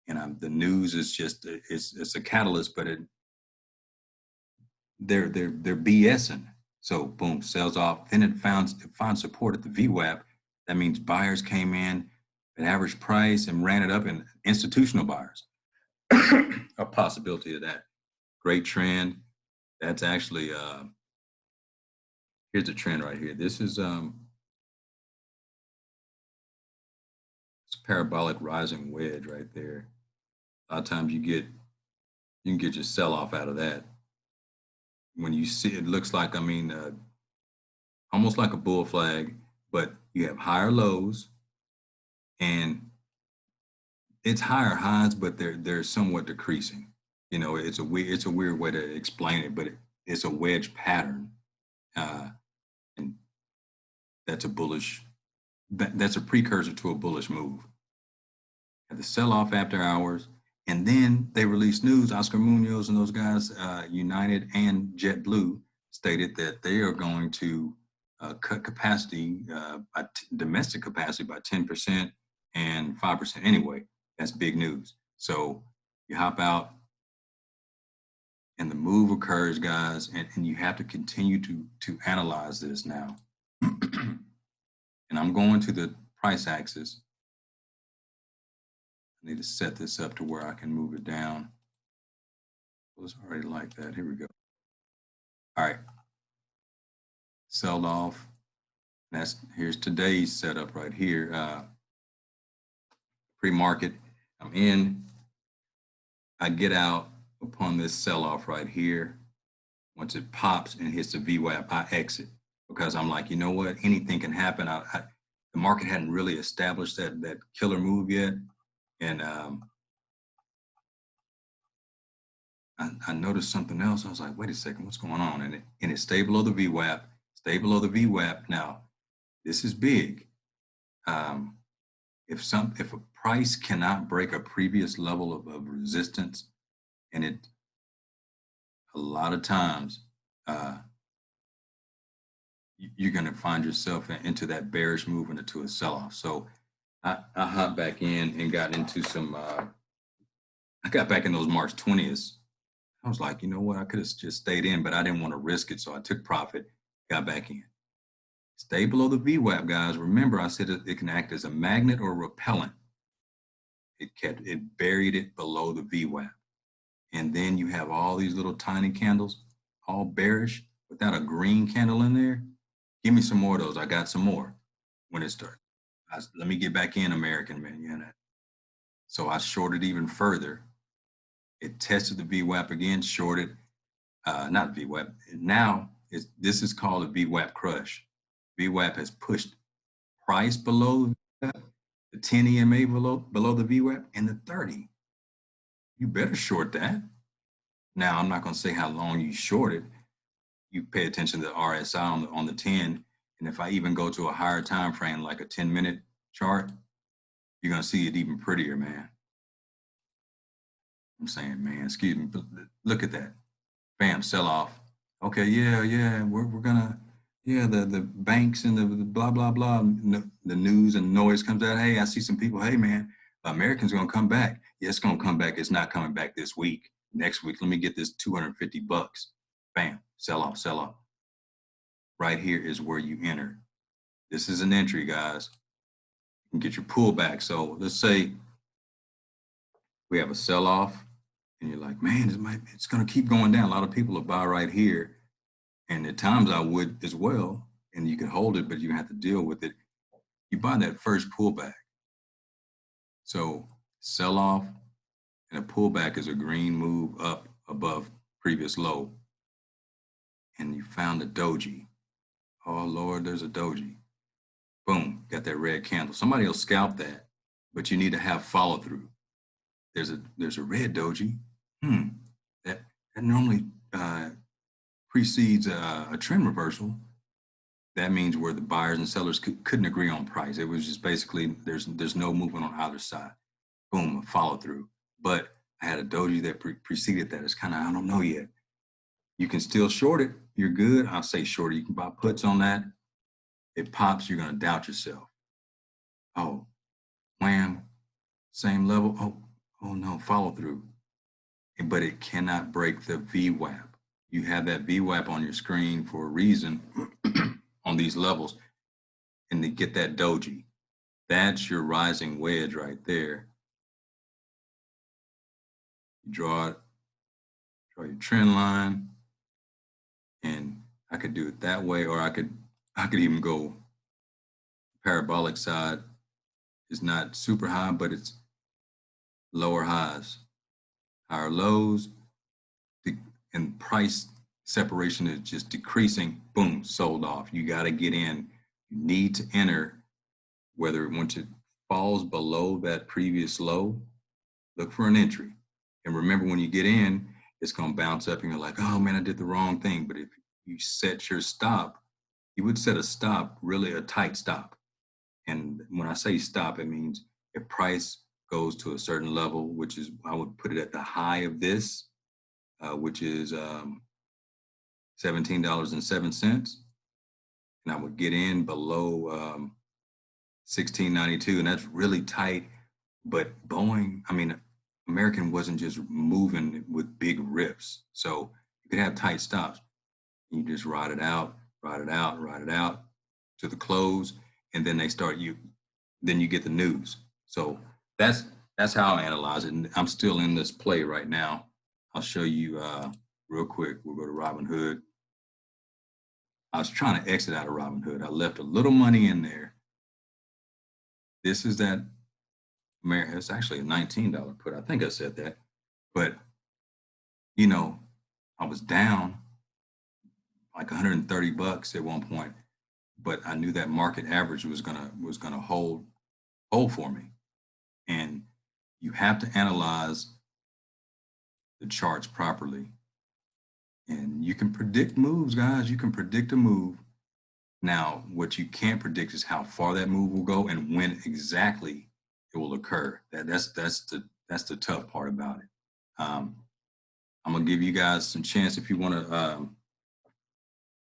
And the news is just, it's a catalyst, but they're BSing. So boom, sells off. Then it finds support at the VWAP. That means buyers came in at average price and ran it up, and institutional buyers. A possibility of that. Great trend. That's actually here's the trend right here. This is it's a parabolic rising wedge right there. A lot of times you can get your sell off out of that. When you see it, looks like, almost like a bull flag, but you have higher lows and it's higher highs, but they're somewhat decreasing. It's a weird way to explain it, but it's a wedge pattern, and that's a bullish. That's a precursor to a bullish move. At the sell off after hours, and then they released news. Oscar Munoz and those guys, United and JetBlue, stated that they are going to cut capacity, domestic capacity, by 10% and 5%. Anyway, that's big news. So you hop out, and the move occurs, guys, and you have to continue to analyze this now. And I'm going to the price axis. I need to set this up to where I can move it down. It was already like that. Here we go. All right. Sold off. Here's today's setup right here. Pre-market. I'm in. I get out upon this sell-off right here. Once it pops and hits the VWAP, I exit, because I'm like, you know what? Anything can happen. The market hadn't really established that killer move yet. And I noticed something else. I was like, wait a second, what's going on? And it stayed below the VWAP, stay below the VWAP. Now, this is big. If a price cannot break a previous level of resistance, and it a lot of times you're going to find yourself into that bearish move and into a sell-off. So I hopped back in and got into some. I got back in those March 20th. I was like, you know what? I could have just stayed in, but I didn't want to risk it, so I took profit, got back in. Stay below the VWAP, guys. Remember, I said it can act as a magnet or repellent. It buried it below the VWAP. And then you have all these little tiny candles, all bearish, without a green candle in there. Give me some more of those. I got some more when it started. Let me get back in, American man. So I shorted even further. It tested the VWAP again, shorted, not VWAP. Now, this is called a VWAP crush. VWAP has pushed price below the 10 EMA below the VWAP, and the 30. You better short that. Now, I'm not going to say how long you short it. You pay attention to the RSI on the 10, and if I even go to a higher time frame, like a 10-minute chart, you're going to see it even prettier, man. I'm saying, man, excuse me, but look at that. Bam, sell off. Okay, yeah, we're gonna, the banks and the blah, blah, blah, the news and noise comes out. Hey, I see some people, hey, man, Americans gonna come back. Yeah, it's gonna come back. It's not coming back this week. Next week, let me get this $250. Bam, sell off. Right here is where you enter. This is an entry, guys. and get your pullback. So let's say we have a sell-off and you're like, man, it's going to keep going down. A lot of people will buy right here. And at times I would as well, and you can hold it, but you have to deal with it. You buy that first pullback. So sell off and a pullback is a green move up above previous low. And you found a doji. Oh Lord, there's a doji. Boom, got that red candle. Somebody will scalp that, but you need to have follow through. There's a red doji. That normally precedes a trend reversal. That means where the buyers and sellers couldn't agree on price. It was just basically there's no movement on either side. Boom, follow through. But I had a doji that preceded that. It's kind of, I don't know yet. You can still short it. You're good. I'll say short it. You can buy puts on that. It pops, you're going to doubt yourself. Oh, wham, same level. Oh no, follow through. But it cannot break the VWAP. You have that VWAP on your screen for a reason on these levels. And to get that doji, that's your rising wedge right there. You draw your trend line, and I could do it that way, or I could even go parabolic side. It's not super high, but it's lower highs, higher lows, and price separation is just decreasing. Boom, sold off. You got to get in. You need to enter, whether once it falls below that previous low, look for an entry. And remember, when you get in, it's going to bounce up and you're like, oh man, I did the wrong thing. But if you set your stop, you would set a stop, really a tight stop. And when I say stop, it means if price goes to a certain level, which is, I would put it at the high of this, which is $17.07. And I would get in below $16.92, and that's really tight. But American wasn't just moving with big rips. So you could have tight stops. You just ride it out to the close, and then then you get the news. So that's how I analyze it. And I'm still in this play right now. I'll show you real quick. We'll go to Robinhood. I was trying to exit out of Robinhood. I left a little money in there. This is that. It's actually a $19 put. I think I said that. But, I was down like $130 at one point, but I knew that market average was gonna hold for me. And you have to analyze the charts properly. And you can predict moves, guys. You can predict a move. Now, what you can't predict is how far that move will go and when exactly it will occur. That's the tough part about it. I'm gonna give you guys some chance if you want to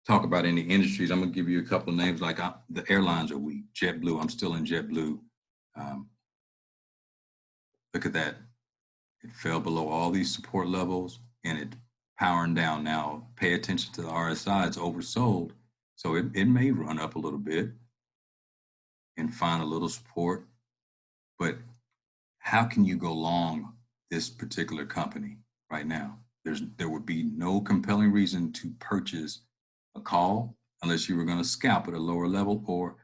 talk about any industries. I'm gonna give you a couple of names. Like the airlines are weak. JetBlue. I'm still in JetBlue. Look at that. It fell below all these support levels and it powering down now. Pay attention to the RSI. It's oversold, so it may run up a little bit and find a little support. But how can you go long this particular company right now? There would be no compelling reason to purchase a call unless you were going to scalp at a lower level, or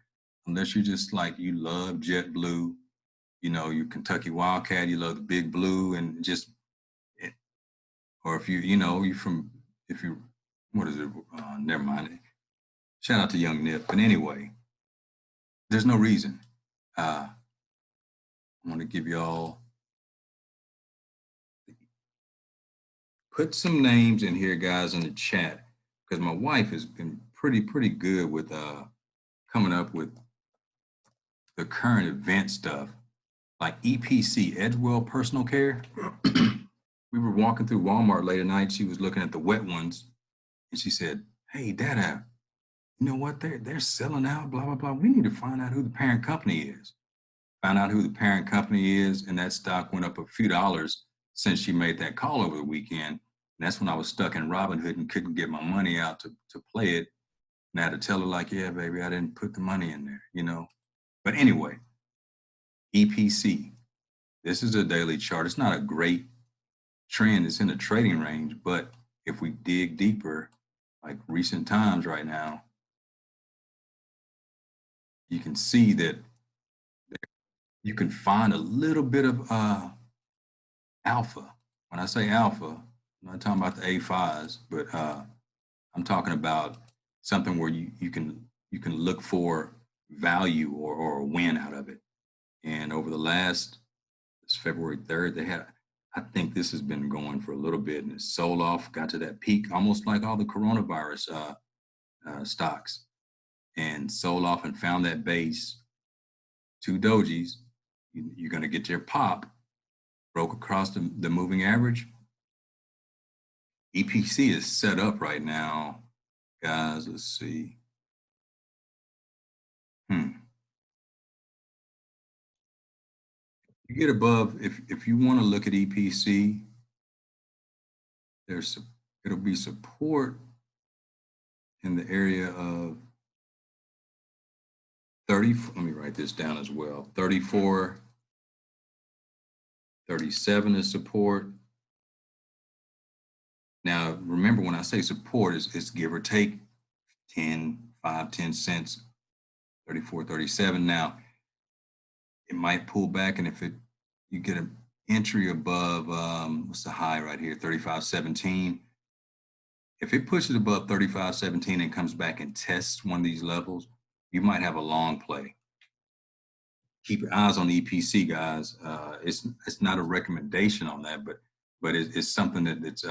unless you just you love JetBlue, you Kentucky Wildcat, you love the Big Blue, and or if what is it? Never mind. Shout out to Young Nip. But anyway, there's no reason. I want to give y'all, put some names in here, guys, in the chat, because my wife has been pretty good with coming up with the current event stuff, like EPC, Edgewell Personal Care. We were walking through Walmart late at night. She was looking at the wet ones, and she said, "Hey, Dada, you know what? They're selling out. Blah blah blah. We need to find out who the parent company is." Found out who the parent company is, and that stock went up a few dollars since she made that call over the weekend. And that's when I was stuck in Robinhood and couldn't get my money out to play it. And I had to tell her, yeah, baby, I didn't put the money in there, But anyway, EPC. This is a daily chart. It's not a great trend. It's in a trading range, but if we dig deeper, like recent times right now, you can see that you can find a little bit of alpha. When I say alpha, I'm not talking about the A5s, but I'm talking about something where you can look for value or a win out of it. And over the last, it's February 3rd, they had, I think this has been going for a little bit, and it sold off, got to that peak, almost like all the coronavirus stocks, and sold off and found that base, two dojis. You're going to get your pop, broke across the moving average. EPC is set up right now, guys. Let's see. You get above, if you want to look at EPC, it'll be support in the area of 30. Let me write this down as well. 34, 37 is support. Now, remember when I say support, it's give or take 10 cents, 34, 37. Now, it might pull back, and if you get an entry above, what's the high right here, 35.17. If it pushes above 35.17 and comes back and tests one of these levels, you might have a long play. Keep your eyes on EPC, guys. It's not a recommendation on that, but it's something it's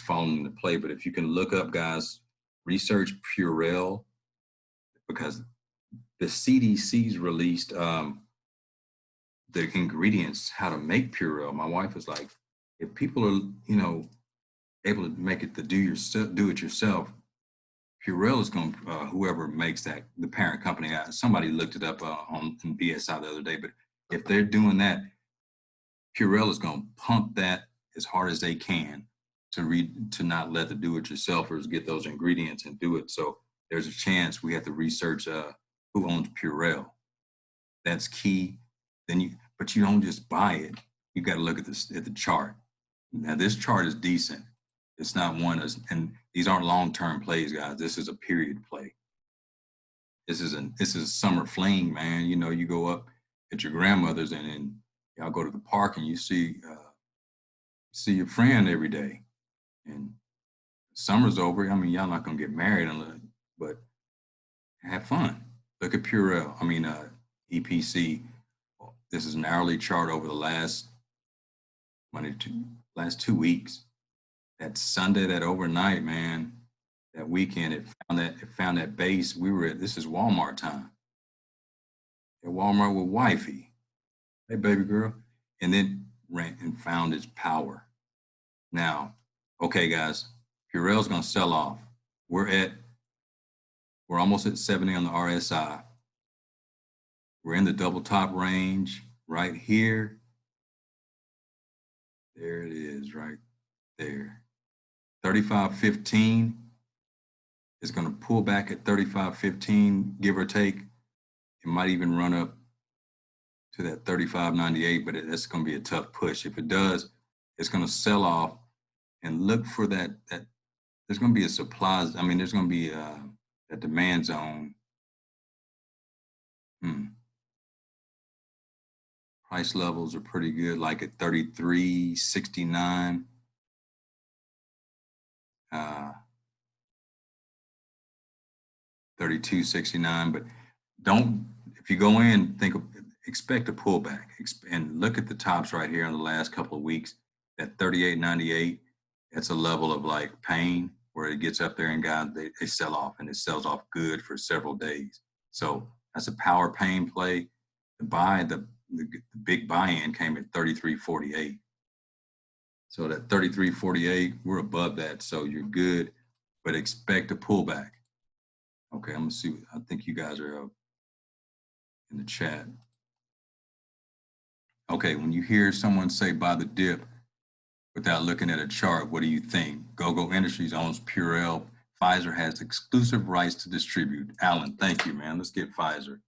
falling into play. But if you can look up, guys, research Purell, because the CDC's released the ingredients, how to make Purell. My wife was like, if people are, able to make it to do it yourself, Purell is going to, whoever makes that, the parent company, somebody looked it up on BSI the other day, but if they're doing that, Purell is going to pump that as hard as they can to not let the do-it-yourselfers get those ingredients and do it. So there's a chance we have to research who owns Purell. That's key. But you don't just buy it. You got to look at the chart. Now this chart is decent. It's not and these aren't long-term plays, guys. This is a period play. This is a summer fling, man. You go up at your grandmother's and y'all go to the park and you see your friend every day. And summer's over. I mean, y'all not gonna get married, but have fun. Look at Purell. EPC. This is an hourly chart over the last 2 weeks. That Sunday, that overnight, man, that weekend, it found that base. This is Walmart time. At Walmart with wifey. Hey, baby girl. And then ran and found its power. Now, okay, guys, Purell's going to sell off. We're almost at 70 on the RSI. We're in the double top range right here. There it is, right there. 35.15 is going to pull back at 35.15, give or take. It might even run up to that 35.98, but that's going to be a tough push. If it does, it's going to sell off and look for that. There's going to be a supply. There's going to be that demand zone. Price levels are pretty good, like at 33.69. 32.69, but if you go in, expect a pullback and look at the tops right here in the last couple of weeks. At 38.98, that's a level of like pain where it gets up there and guys, they sell off, and it sells off good for several days. So that's a power pain play. The big buy-in came at 33.48. So that 33.48, we're above that, so you're good, but expect a pullback. Okay, I'm gonna see. I think you guys are in the chat. Okay, when you hear someone say buy the dip without looking at a chart, what do you think? GoGo Industries owns Purell. Pfizer has exclusive rights to distribute. Alan, thank you, man. Let's get Pfizer.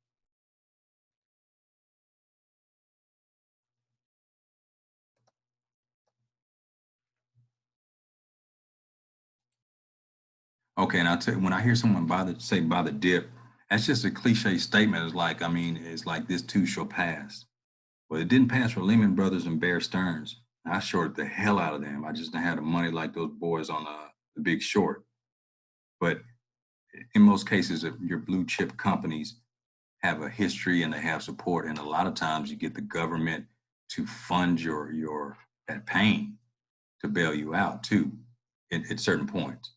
Okay, and I'll tell you, when I hear someone say buy the dip, that's just a cliche statement. It's like, I mean, it's like this too shall pass. Well, it didn't pass for Lehman Brothers and Bear Stearns. I shorted the hell out of them. I just didn't have the money like those boys on the Big Short. But in most cases, if your blue chip companies have a history and they have support, and a lot of times you get the government to fund your that pain to bail you out too, at certain points.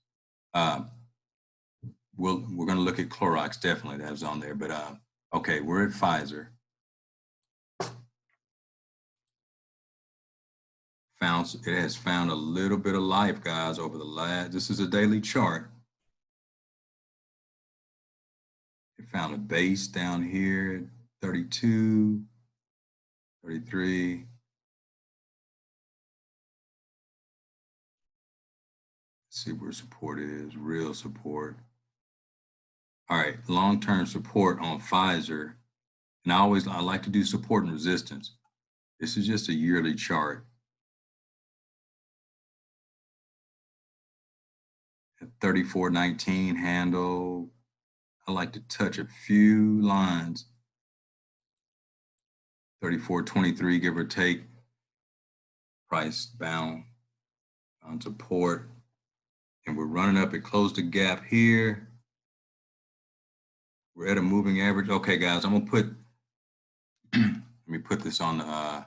Um, we're going to look at Clorox, definitely that's on there. But okay, we're at Pfizer. It has found a little bit of life, guys, over the last. This is a daily chart. It found a base down here, 32, 33. Let's see where support is, real support. All right, long-term support on Pfizer. And I like to do support and resistance. This is just a yearly chart. At 34.19 handle. I like to touch a few lines. 34.23, give or take. Price bound on support. And we're running up. It closed the gap here. We're at a moving average. Okay, guys, I'm gonna put, let me put this on the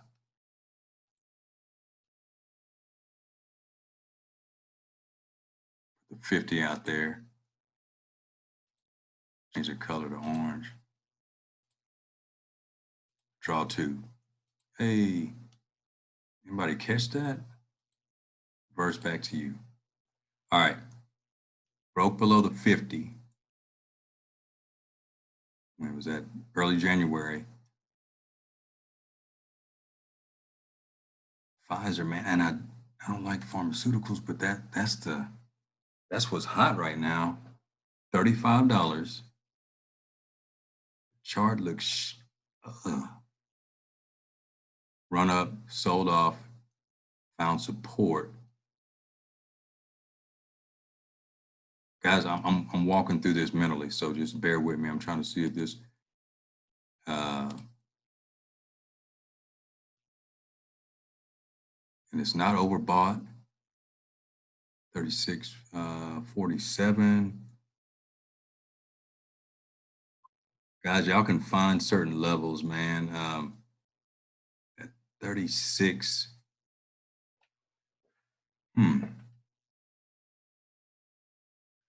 50 out there. Change the color to orange. Draw two. Hey, anybody catch that? Reverse back to you. All right, broke below the 50. When was that? Early January. Pfizer, man, and I don't like pharmaceuticals, but that's what's hot right now. $35. Chart looks run up, sold off, found support. Guys, I'm walking through this mentally, so just bear with me. I'm trying to see if this and it's not overbought. 36.47. Guys, y'all can find certain levels, man. At 36.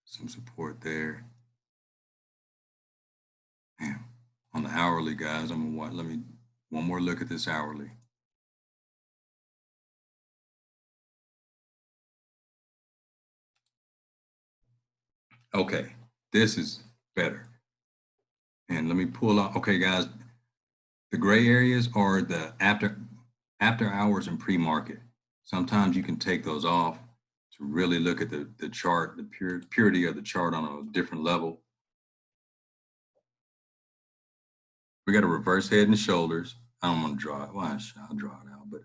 Some support there. Man, on the hourly, guys, I'm gonna watch. Let me one more look at this hourly. Okay, this is better. And let me pull out. Okay, guys, the gray areas are the after hours and pre-market. Sometimes you can take those off to really look at the chart, the purity of the chart on a different level. We got a reverse head and shoulders. I don't want to draw it. Well, I'll draw it out. But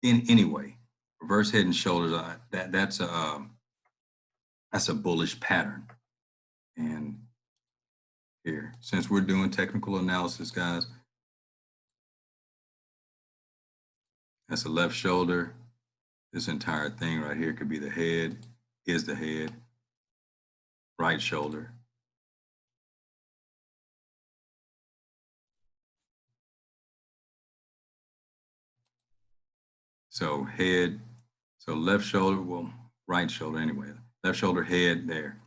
anyway, reverse head and shoulders. That's a bullish pattern. And here, since we're doing technical analysis, guys, that's the left shoulder. This entire thing right here could be the head, is the head, right shoulder. So head, so left shoulder, well, right shoulder anyway. Left shoulder, head there.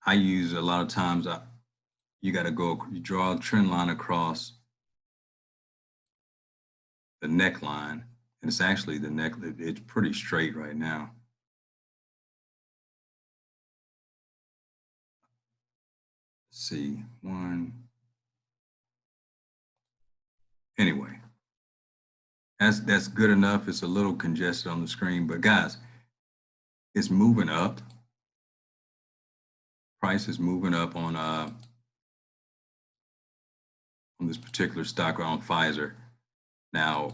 I use a lot of times, you got to go, you draw a trend line across the neckline. And it's actually the neck, it's pretty straight right now. Let's see, one. Anyway, that's good enough. It's a little congested on the screen, but guys, it's moving up. Price is moving up on this particular stock on Pfizer. Now,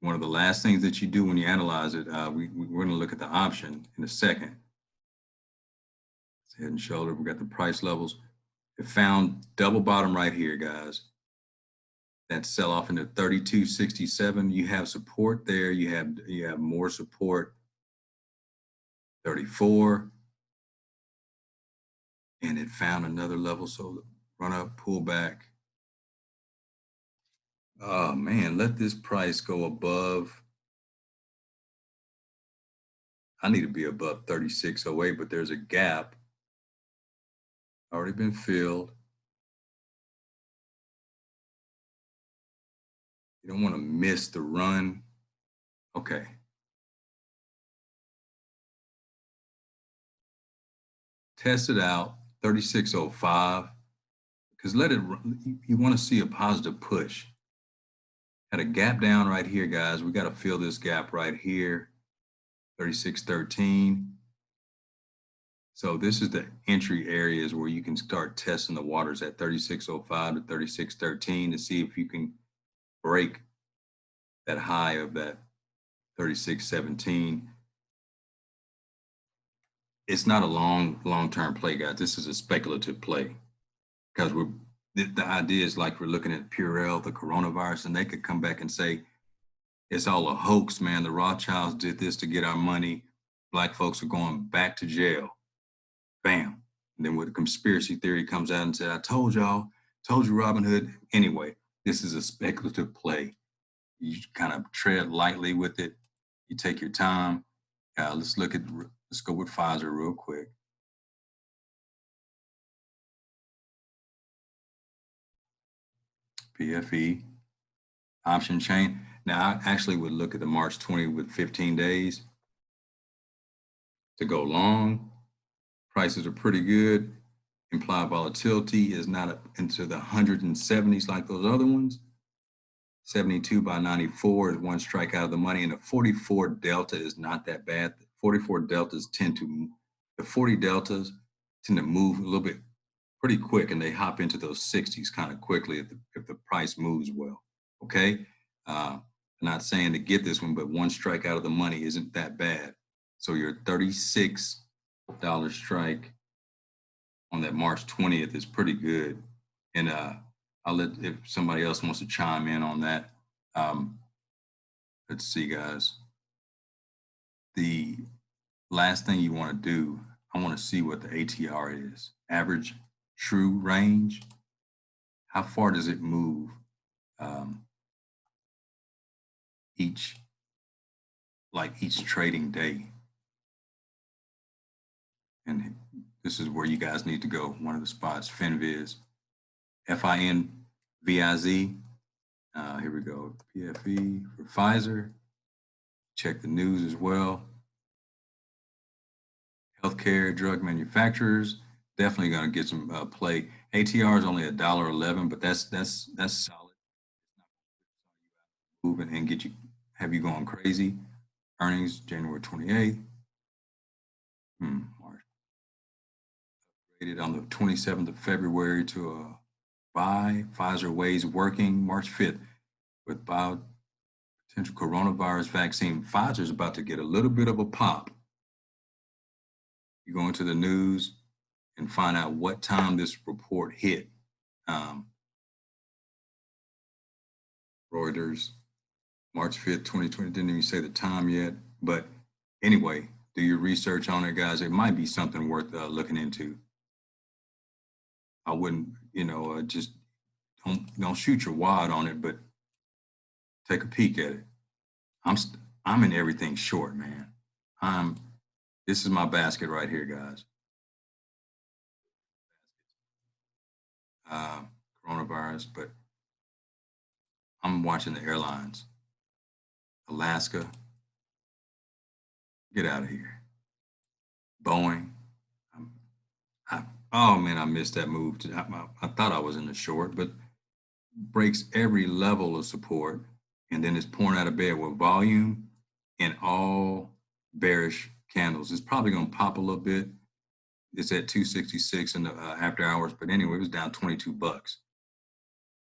One of the last things that you do when you analyze it, we're going to look at the option in a second. It's head and shoulder. We got the price levels. It found double bottom right here, guys. That sell off into 32.67. You have support there. You have more support. 34. And it found another level. So run up, pull back. Oh man, let this price go above. I need to be above 36.08, but there's a gap already been filled. You don't want to miss the run. Okay. Test it out, 36.05, because let it run. You want to see a positive push. Had a gap down right here, guys. We got to fill this gap right here, 36.13. So this is the entry areas where you can start testing the waters at 36.05 to 36.13 to see if you can break that high of that 36.17. It's not a long-term play, guys. This is a speculative play because the idea is like we're looking at Purell, the coronavirus, and they could come back and say, it's all a hoax, man. The Rothschilds did this to get our money. Black folks are going back to jail. Bam. And then when the conspiracy theory comes out and said, I told y'all, told you Robin Hood. Anyway, this is a speculative play. You kind of tread lightly with it. You take your time. Let's go with Pfizer real quick. PFE, option chain. Now, I actually would look at the March 20 with 15 days to go long. Prices are pretty good. Implied volatility is not up into the 170s like those other ones. 72 by 94 is one strike out of the money, and the 44 delta is not that bad. 44 deltas the 40 deltas tend to move a little bit pretty quick, and they hop into those 60s kind of quickly if the price moves well. Okay, I'm not saying to get this one, but one strike out of the money isn't that bad. So your $36 strike on that March 20th is pretty good, and I'll let if somebody else wants to chime in on that. Let's see, guys. The last thing you want to do, I want to see what the ATR is. Average true range. How far does it move each trading day? And this is where you guys need to go. One of the spots, FinViz, FINVIZ. Here we go. PFE for Pfizer. Check the news as well. Healthcare, drug manufacturers, definitely going to get some play. ATR is only $1.11, but that's solid. Moving and have you going crazy. Earnings January 28th. March. Rated on the 27th of February to a buy. Pfizer ways working March 5th with potential coronavirus vaccine. Pfizer's about to get a little bit of a pop. You go into the news and find out what time this report hit. Reuters, March 5th, 2020, didn't even say the time yet. But anyway, do your research on it, guys. It might be something worth looking into. I wouldn't, just don't shoot your wad on it, but take a peek at it. I'm in everything short, man. This is my basket right here, guys. Coronavirus, but I'm watching the airlines. Alaska, get out of here. Boeing, oh man, I missed that move. I thought I was in the short, but breaks every level of support, and then it's pouring out of bed with volume and all bearish candles. It's probably going to pop a little bit. It's at 266 in the after hours, but anyway, it was down $22.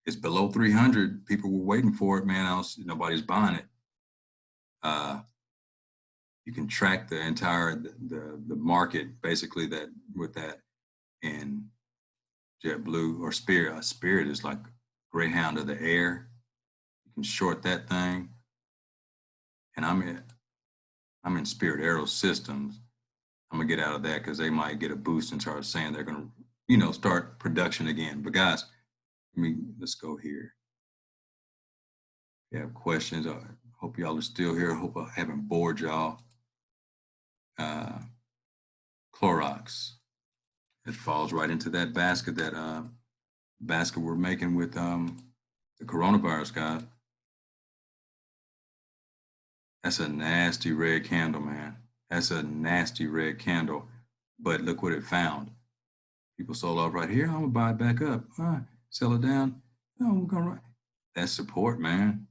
It's below 300. People were waiting for it, man. Nobody's buying it. You can track the entire the market basically that with that. And JetBlue or Spirit. Spirit is like Greyhound of the air. You can short that thing. And I'm in Spirit Aero Systems. I'm gonna get out of that because they might get a boost and start saying they're gonna, start production again. But guys, let's go here. If you have questions, I hope y'all are still here. I hope I haven't bored y'all. Clorox. It falls right into that basket we're making with the coronavirus, guys. That's a nasty red candle, man. That's a nasty red candle. But look what it found. People sold off right here. I'm gonna buy it back up. Sell it down. No, we're gonna. That's support, man.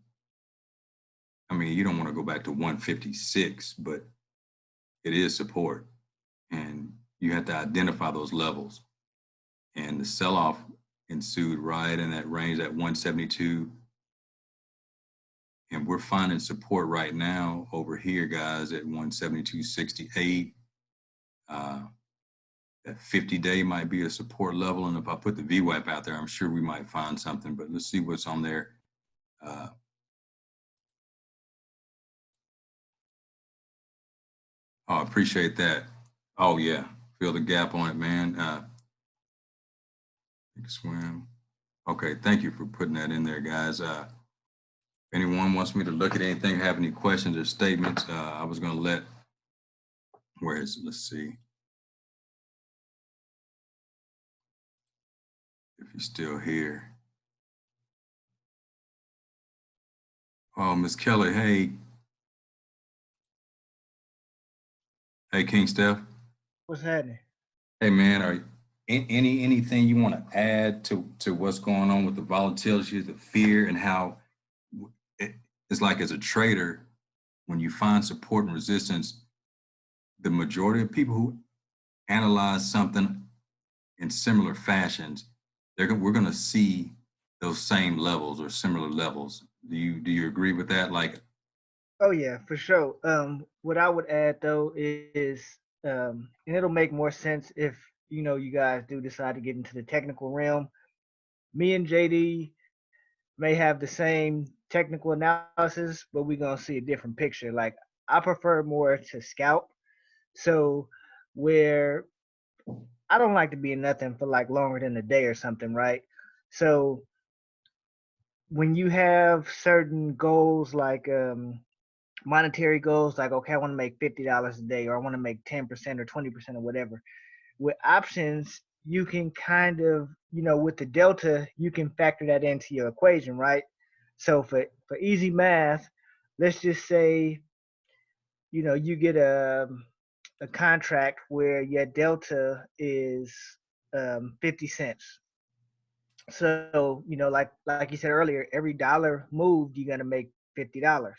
I mean, you don't want to go back to 156, but it is support, and you have to identify those levels. And the sell-off ensued right in that range at 172. And we're finding support right now over here, guys, at 172.68. That 50-day might be a support level. And if I put the VWAP out there, I'm sure we might find something, but let's see what's on there. I appreciate that. Oh yeah, feel the gap on it, man. Swim. Okay, thank you for putting that in there, guys. If anyone wants me to look at anything, have any questions or statements, I was gonna where is it? Let's see. If you're still here. Oh, Miss Kelly, hey. Hey, King Steph. What's happening? Hey, man, are anything you want to add to what's going on with the volatility, the fear, and how it's like as a trader, when you find support and resistance, the majority of people who analyze something in similar fashions, we're going to see those same levels or similar levels. Do you agree with that? Like, Oh yeah, for sure. What I would add though is, and it'll make more sense if you guys do decide to get into the technical realm. Me and JD may have the same technical analysis, but we're gonna see a different picture. Like I prefer more to scalp. So where I don't like to be in nothing for like longer than a day or something, right? So when you have certain goals like monetary goals, like okay, I want to make $50 a day, or I want to make 10% or 20% or whatever. With options, you can kind of, with the delta, you can factor that into your equation, right? So for easy math, let's just say, you get a contract where your delta is 50 cents. So, like you said earlier, every dollar moved, you're gonna make $50.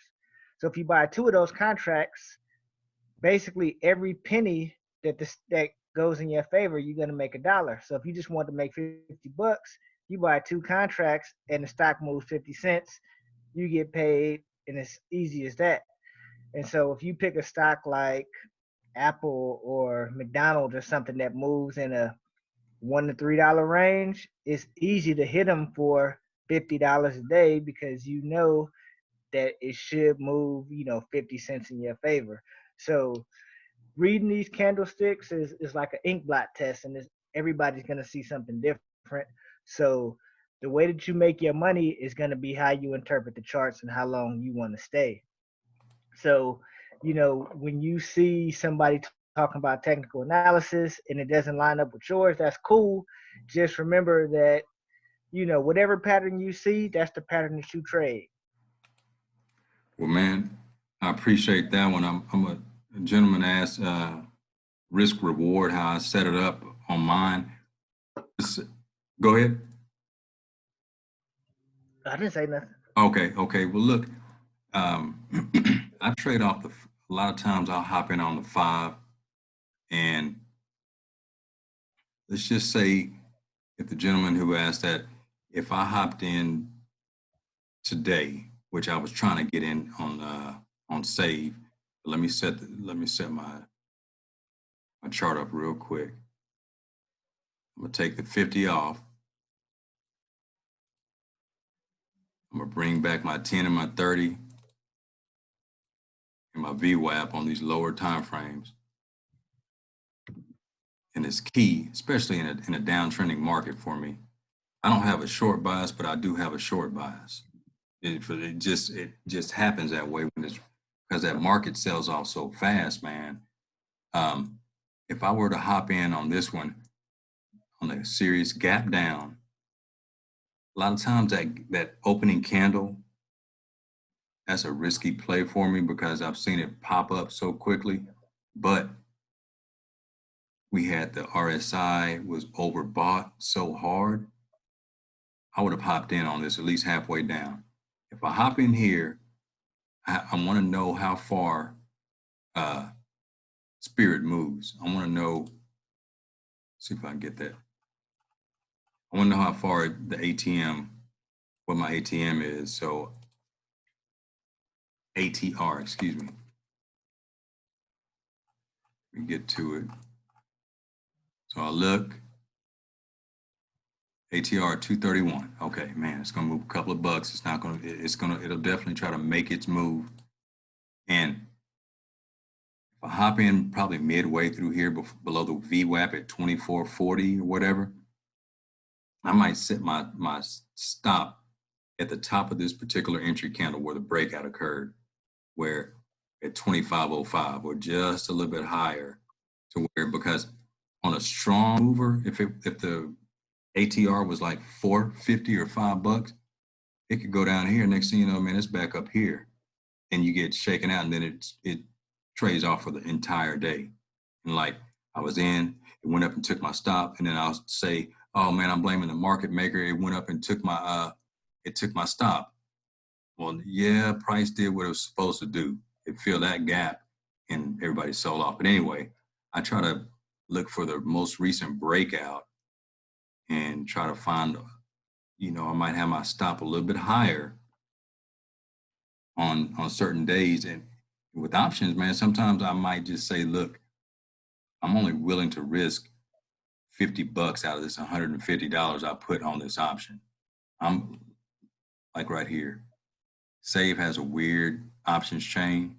So if you buy two of those contracts, basically every penny that goes in your favor, you're gonna make $1. So if you just want to make $50, you buy two contracts and the stock moves 50 cents, you get paid, and it's easy as that. And so if you pick a stock like Apple or McDonald's or something that moves in a $1 to $3 range, it's easy to hit them for $50 a day because you know that it should move, 50 cents in your favor. So reading these candlesticks is like an ink blot test, and everybody's going to see something different. So the way that you make your money is going to be how you interpret the charts and how long you want to stay. So, when you see somebody talking about technical analysis and it doesn't line up with yours, that's cool. Just remember that, whatever pattern you see, that's the pattern that you trade. well, man, I appreciate that one. I'm a gentleman asked risk reward, how I set it up on mine. Go ahead. I didn't say nothing. Okay. Well, look, I trade off a lot of times I'll hop in on the 5, and let's just say if the gentleman who asked that, if I hopped in today, which I was trying to get in on on save. Let me set my chart up real quick. I'm gonna take the 50 off. I'm gonna bring back my 10 and my 30 and my VWAP on these lower time frames. And it's key, especially in a downtrending market for me. I don't have a short bias, but I do have a short bias. It just happens that way when it's because that market sells off so fast, man. If I were to hop in on this one on a serious gap down, a lot of times that opening candle, that's a risky play for me because I've seen it pop up so quickly. But we had the RSI was overbought so hard, I would have hopped in on this at least halfway down. If I hop in here, I want to know how far Spirit moves. I want to know, see if I can get that. I want to know how far the ATM, what my ATM is. So ATR, excuse me. Let me get to it. So I look, ATR 231. Okay, man, it's gonna move a couple of bucks. It'll definitely try to make its move. And if I hop in probably midway through here below the VWAP at 2440 or whatever, I might set my stop at the top of this particular entry candle where the breakout occurred, where at 2505 or just a little bit higher to where, because on a strong mover, if the ATR was like 450 or $5, it could go down here. Next thing you know, man, it's back up here, and you get shaken out, and then it trades off for the entire day. And like I was in, it went up and took my stop, and then I'll say, "Oh man, I'm blaming the market maker. It went up and took my stop." Well, yeah, price did what it was supposed to do. It filled that gap, and everybody sold off. But anyway, I try to look for the most recent breakout and try to find, I might have my stop a little bit higher on certain days. And with options, man, sometimes I might just say, look, I'm only willing to risk $50 out of this $150 I put on this option. I'm like right here. Save has a weird options chain.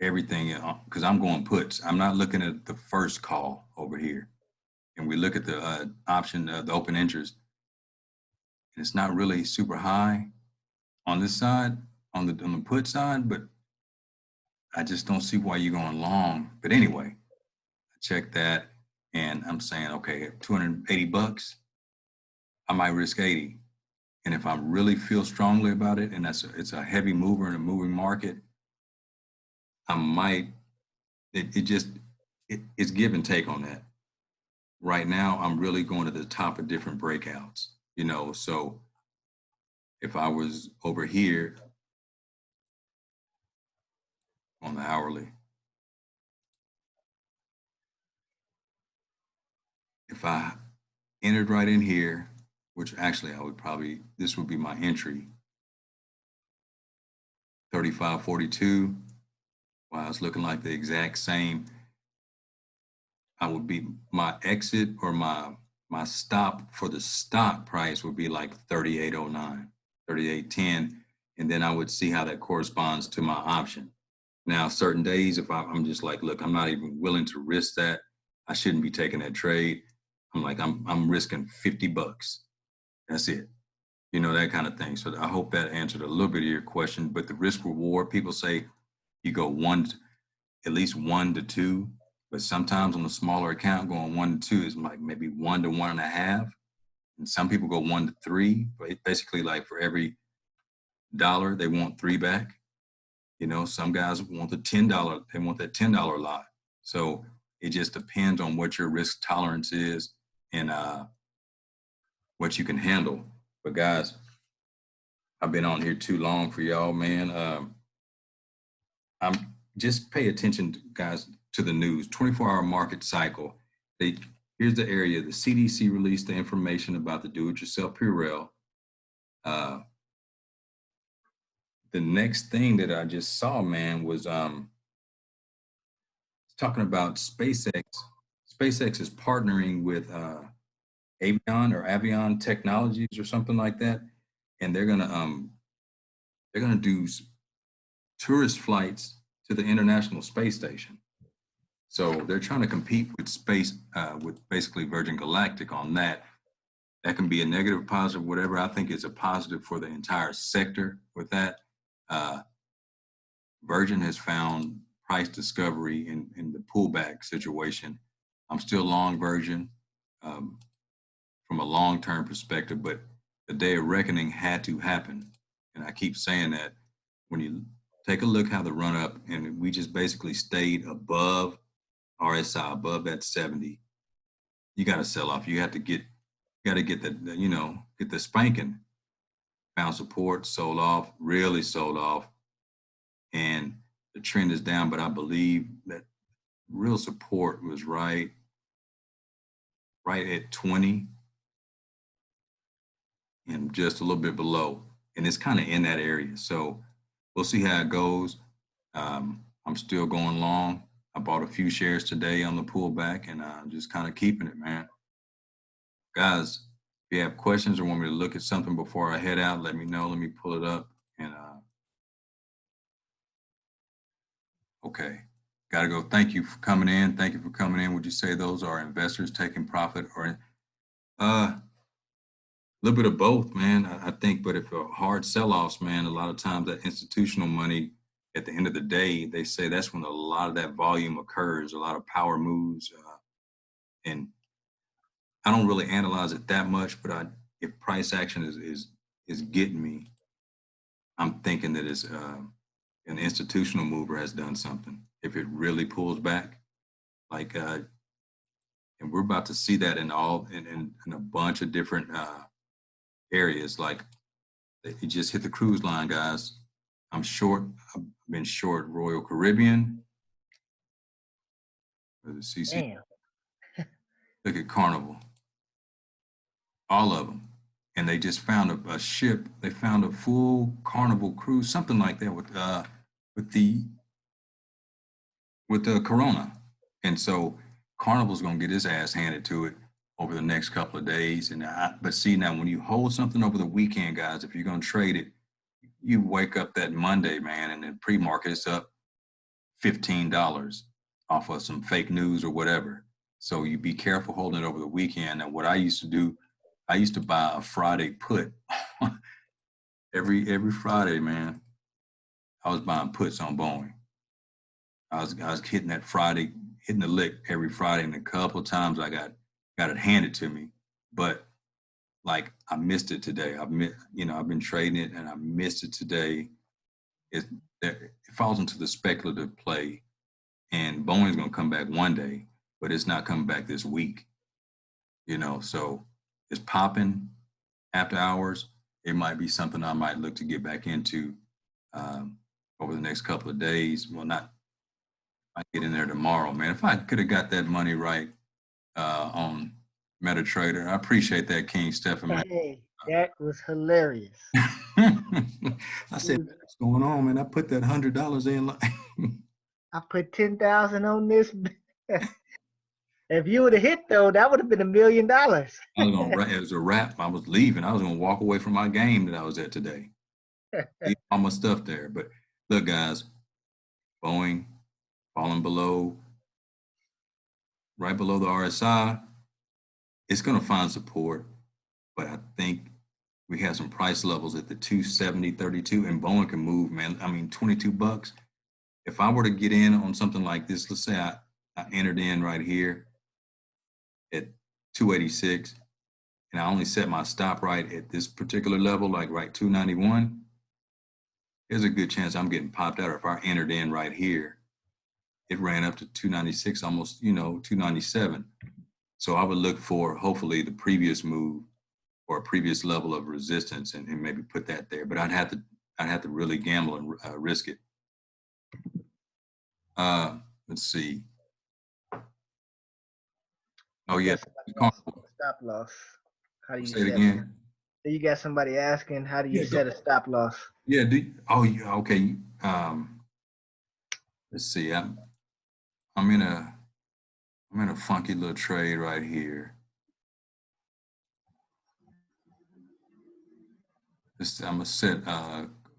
Everything, because I'm going puts. I'm not looking at the first call over here. And we look at the option, the open interest, and it's not really super high on this side, on the put side, but I just don't see why you're going long. But anyway, I check that, and I'm saying, okay, at $280, I might risk 80. And if I really feel strongly about it, and it's a heavy mover in a moving market, I might. It's give and take on that. Right now, I'm really going to the top of different breakouts. So if I was over here on the hourly, if I entered right in here, which actually this would be my entry, 35.42. Wow, it's looking like the exact same. I would be my exit or my stop for the stock price would be like 38.09, 38.10, and then I would see how that corresponds to my option. Now, certain days, if I'm just like, look, I'm not even willing to risk that. I shouldn't be taking that trade. I'm like, I'm risking $50. That's it. That kind of thing. So I hope that answered a little bit of your question. But the risk reward, people say you go at least 1 to 2, but sometimes on a smaller account, going 1 to 2 is like maybe 1 to 1.5. And some people go 1 to 3, but basically like for every dollar, they want 3 back. Some guys want the $10, they want that $10 lot. So it just depends on what your risk tolerance is and what you can handle. But guys, I've been on here too long for y'all, man. I'm just pay attention, guys, to the news. 24-hour market cycle. Here's the area. The CDC released the information about the do-it-yourself Purell. the next thing that I just saw, man, was talking about SpaceX. SpaceX is partnering with Avion Technologies or something like that, and they're gonna do tourist flights to the International Space Station. So they're trying to compete with with basically Virgin Galactic on that. That can be a negative, positive, whatever. I think it's a positive for the entire sector with that. Uh, Virgin has found price discovery in the pullback situation. I'm still long Virgin um, from a long-term perspective, but the day of reckoning had to happen. And I keep saying that when you take a look how the run up, and we just basically stayed above RSI, above that 70, you got to sell off. You have to got to get get the spanking. Found support, sold off, really sold off, and the trend is down. But I believe that real support was right at 20 and just a little bit below, and it's kind of in that area. So we'll see how it goes. I'm still going long. I bought a few shares today on the pullback, and just kind of keeping it, man. Guys, if you have questions or want me to look at something before I head out, let me know. Let me pull it up. And okay, got to go. Thank you for coming in. Thank you for coming in. Would you say those are investors taking profit or a little bit of both, man? I think, but if a hard sell-offs, man, a lot of times that institutional money, at the end of the day, they say that's when a lot of that volume occurs, a lot of power moves, and I don't really analyze it that much. But if price action is getting me, I'm thinking that it's an institutional mover has done something. If it really pulls back, like, and we're about to see that in a bunch of different areas. Like, it just hit the cruise line, guys. I'm short. I've been short Royal Caribbean. The CC. Damn. Look at Carnival. All of them. And they just found a ship. They found a full Carnival cruise, something like that with the Corona. And so Carnival's gonna get his ass handed to it over the next couple of days. But see, now when you hold something over the weekend, guys, if you're gonna trade it, you wake up that Monday, man, and then pre-market is up $15 off of some fake news or whatever. So you be careful holding it over the weekend. And what I used to do, I used to buy a Friday put every Friday, man. I was buying puts on Boeing. I was hitting that Friday, hitting the lick every Friday, and a couple of times I got it handed to me. But like, I missed it today. I've been trading it and I missed it today. It falls into the speculative play, and Boeing's gonna come back one day, but it's not coming back this week. So it's popping after hours. It might be something I might look to get back into over the next couple of days. Well, not I get in there tomorrow, man. If I could have got that money right on MetaTrader, I appreciate that, King Stephen, man. Hey, that was hilarious. I said, what's going on, man? I put that $100 in. I put 10,000 on this. If you would have hit though, that would have been $1 million. I was gonna, it was a wrap. I was leaving. I was gonna walk away from my game that I was at today. Leave all my stuff there. But look, guys, Boeing falling right below the RSI. It's gonna find support, but I think we have some price levels at the 270.32, and Boeing can move, man. I mean, $22. If I were to get in on something like this, let's say I entered in right here at 286, and I only set my stop right at this particular level, like right 291, there's a good chance I'm getting popped out. Or if I entered in right here, it ran up to 296, almost, 297. So I would look for hopefully the previous move or a previous level of resistance and maybe put that there. But I'd have to really gamble and risk it. Let's see. Oh yeah, Stop loss. How do you say it set again. You got somebody asking, how do you Yeah, set a stop loss? yeah. Oh, yeah. Okay. Let's see. I'm in a funky little trade right here. I'm gonna set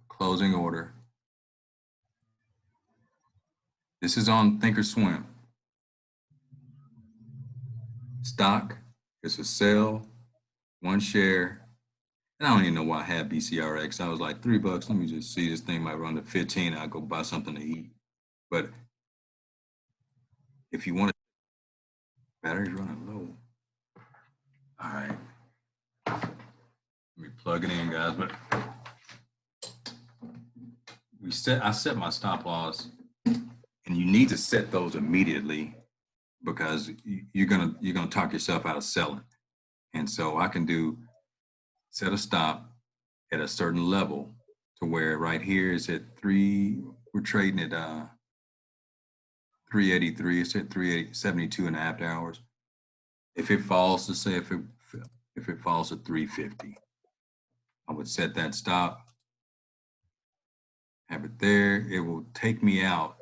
closing order. This is on Thinkorswim. Stock. It's a sell, one share. And I don't even know why I had BCRX. I was like $3. Let me just see, this thing might run to 15. I'll go buy something to eat. But if you want to, battery's running low. All right. Let me plug it in, guys. But I set my stop loss, and you need to set those immediately because you're gonna talk yourself out of selling. And so I can set a stop at a certain level to where right here is at we're trading at 383. It's at 372 and a half hours. If it falls, to say if it falls to 350, I would set that stop, have it there. It will take me out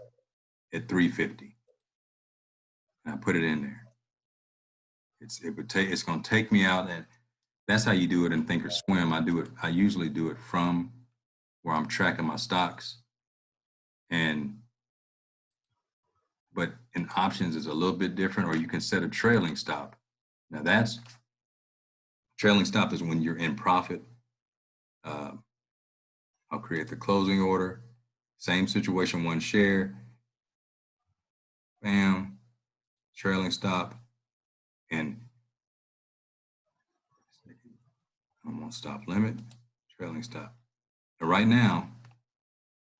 at 350, and I put it in there. It's going to take me out, and that's how you do it in Thinkorswim. I usually do it from where I'm tracking my stocks, but in options is a little bit different, or you can set a trailing stop. Now trailing stop is when you're in profit. I'll create the closing order, same situation, one share, bam, trailing stop, and I'm on stop limit, trailing stop. And right now,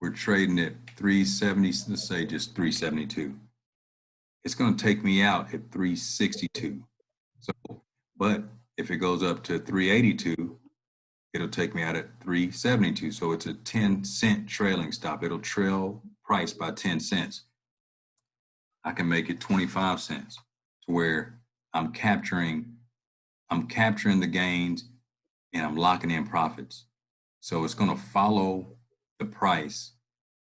we're trading at 370, let's say just 372. It's going to take me out at 362. So, but if it goes up to 382, it'll take me out at 372. So it's a 10-cent trailing stop. It'll trail price by 10 cents. I can make it 25 cents to where I'm capturing the gains and I'm locking in profits. So it's going to follow the price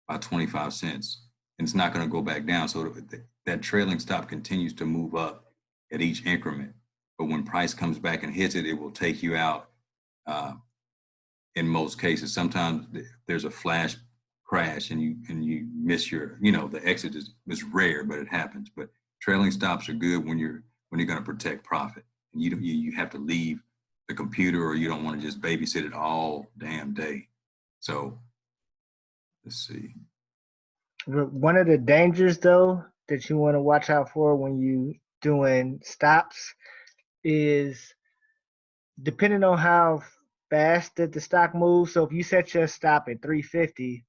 by 25 cents, and it's not going to go back down. So that trailing stop continues to move up at each increment. But when price comes back and hits it, it will take you out. In most cases, sometimes there's a flash crash and you miss the exit is rare, but it happens. But trailing stops are good when you're going to protect profit, and you have to leave the computer, or you don't want to just babysit it all damn day. So let's see. One of the dangers, though, that you want to watch out for when you doing stops is depending on how fast that the stock moves. So if you set your stop at 350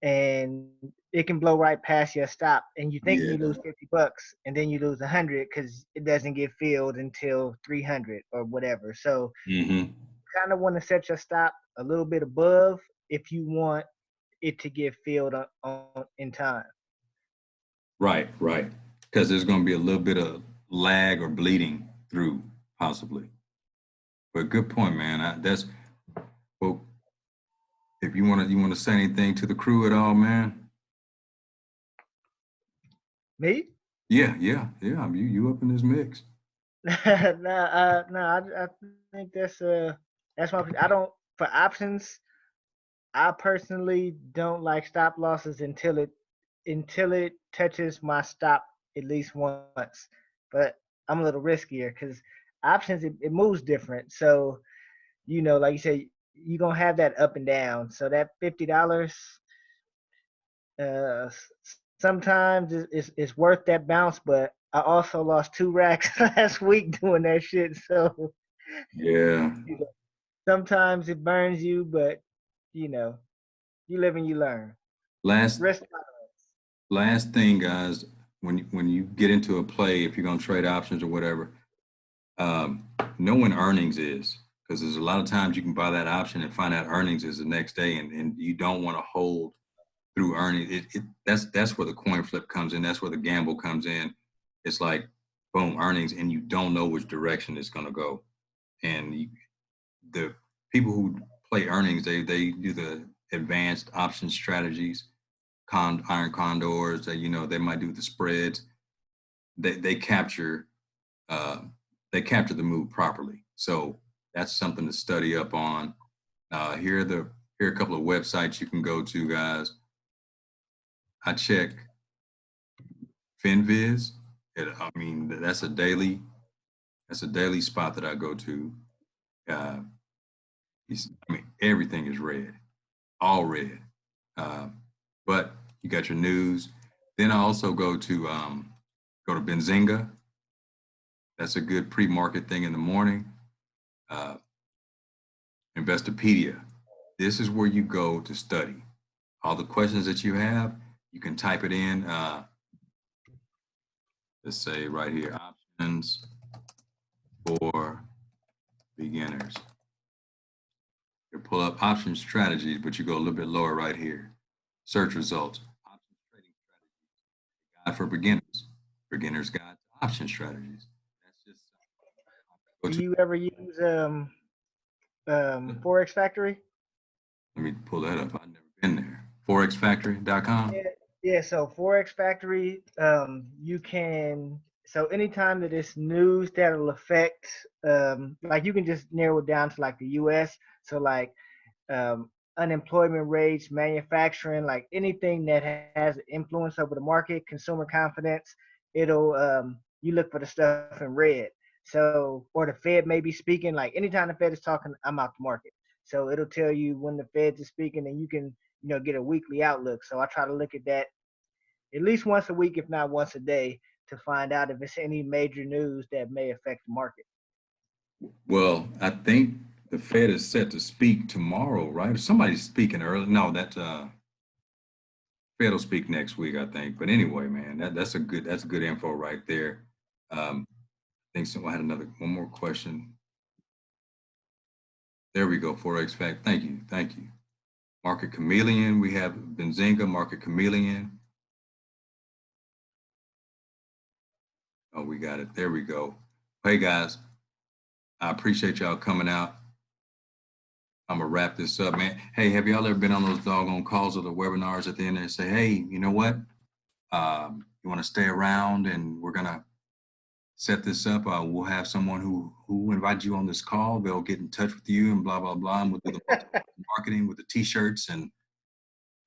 and it can blow right past your stop, and you think you lose $50, and then you lose 100 because it doesn't get filled until 300 or whatever. So kind of want to set your stop a little bit above if you want it to get filled in time. Right. Because there's going to be a little bit of lag or bleeding through, possibly. But good point, man. Well, if you want to say anything to the crew at all, man. Me? Yeah. You up in this mix? I think that's my. I don't for options. I personally don't like stop losses until it touches my stop at least once. But I'm a little riskier because options it moves different. So like you say, you're gonna have that up and down. So that $50, uh, sometimes it's worth that bounce. But I also lost 2 racks last week doing that shit. So yeah, sometimes it burns you, but you live and you learn. Last Risk last thing, guys. When you get into a play, if you're gonna trade options or whatever, know when earnings is, because there's a lot of times you can buy that option and find out earnings is the next day, and you don't want to hold through earnings. That's where the coin flip comes in. That's where the gamble comes in. It's like boom, earnings, and you don't know which direction it's going to go, and the people who play earnings, they do the advanced option strategies, iron condors. They might do the spreads. They capture they capture the move properly. So that's something to study up on. Here are a couple of websites you can go to, guys. I check FinViz. That's a daily spot that I go to. Uh, everything is red, all red. But you got your news. Then I also go to Benzinga. That's a good pre-market thing in the morning. Investopedia. This is where you go to study. All the questions that you have, you can type it in. Let's say right here, options for beginners. You pull up option strategies, but you go a little bit lower right here. Search results. Option trading strategies. Guide for beginners. Beginner's guide to option strategies. That's just. Do you ever use Forex Factory? Let me pull that up. I've never been there. Forexfactory.com. Yeah. So Forex Factory, you can. So anytime that it's news that'll affect, like you can just narrow it down to like the U.S. So like unemployment rates, manufacturing, like anything that has influence over the market, consumer confidence, it'll you look for the stuff in red. So, or the Fed may be speaking, like anytime the Fed is talking, I'm out the market. So it'll tell you when the Feds is speaking and you can, get a weekly outlook. So I try to look at that at least once a week, if not once a day, to find out if it's any major news that may affect the market. Well, I think the Fed is set to speak tomorrow, right? Somebody's speaking early. No, that's Fed will speak next week, I think. But anyway, man, that's good info right there. I think someone had one more question. There we go, Forex Fact. Thank you. Market Chameleon. We have Benzinga, Market Chameleon. Oh, we got it. There we go. Hey guys, I appreciate y'all coming out. I'm gonna wrap this up, man. Hey, have y'all ever been on those doggone calls or the webinars at the end and say, hey, you know what? You want to stay around and we're gonna set this up. We'll have someone who invites you on this call. They'll get in touch with you and blah blah blah. And we'll do the marketing with the t-shirts and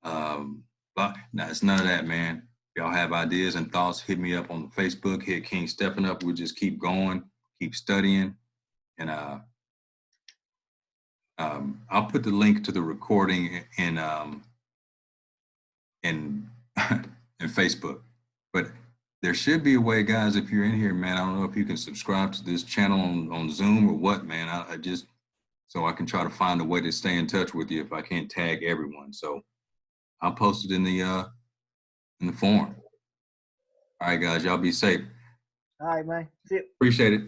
blah. No, it's none of that, man. If y'all have ideas and thoughts, hit me up on the Facebook. Hit King Stepping Up. We'll just keep going, keep studying, and I'll put the link to the recording in in Facebook. But there should be a way, guys, if you're in here, man. I don't know if you can subscribe to this channel on Zoom or what, man. I just so I can try to find a way to stay in touch with you if I can't tag everyone. So I'll post it in the forum. All right, guys, y'all be safe. All right, man. See you. Appreciate it.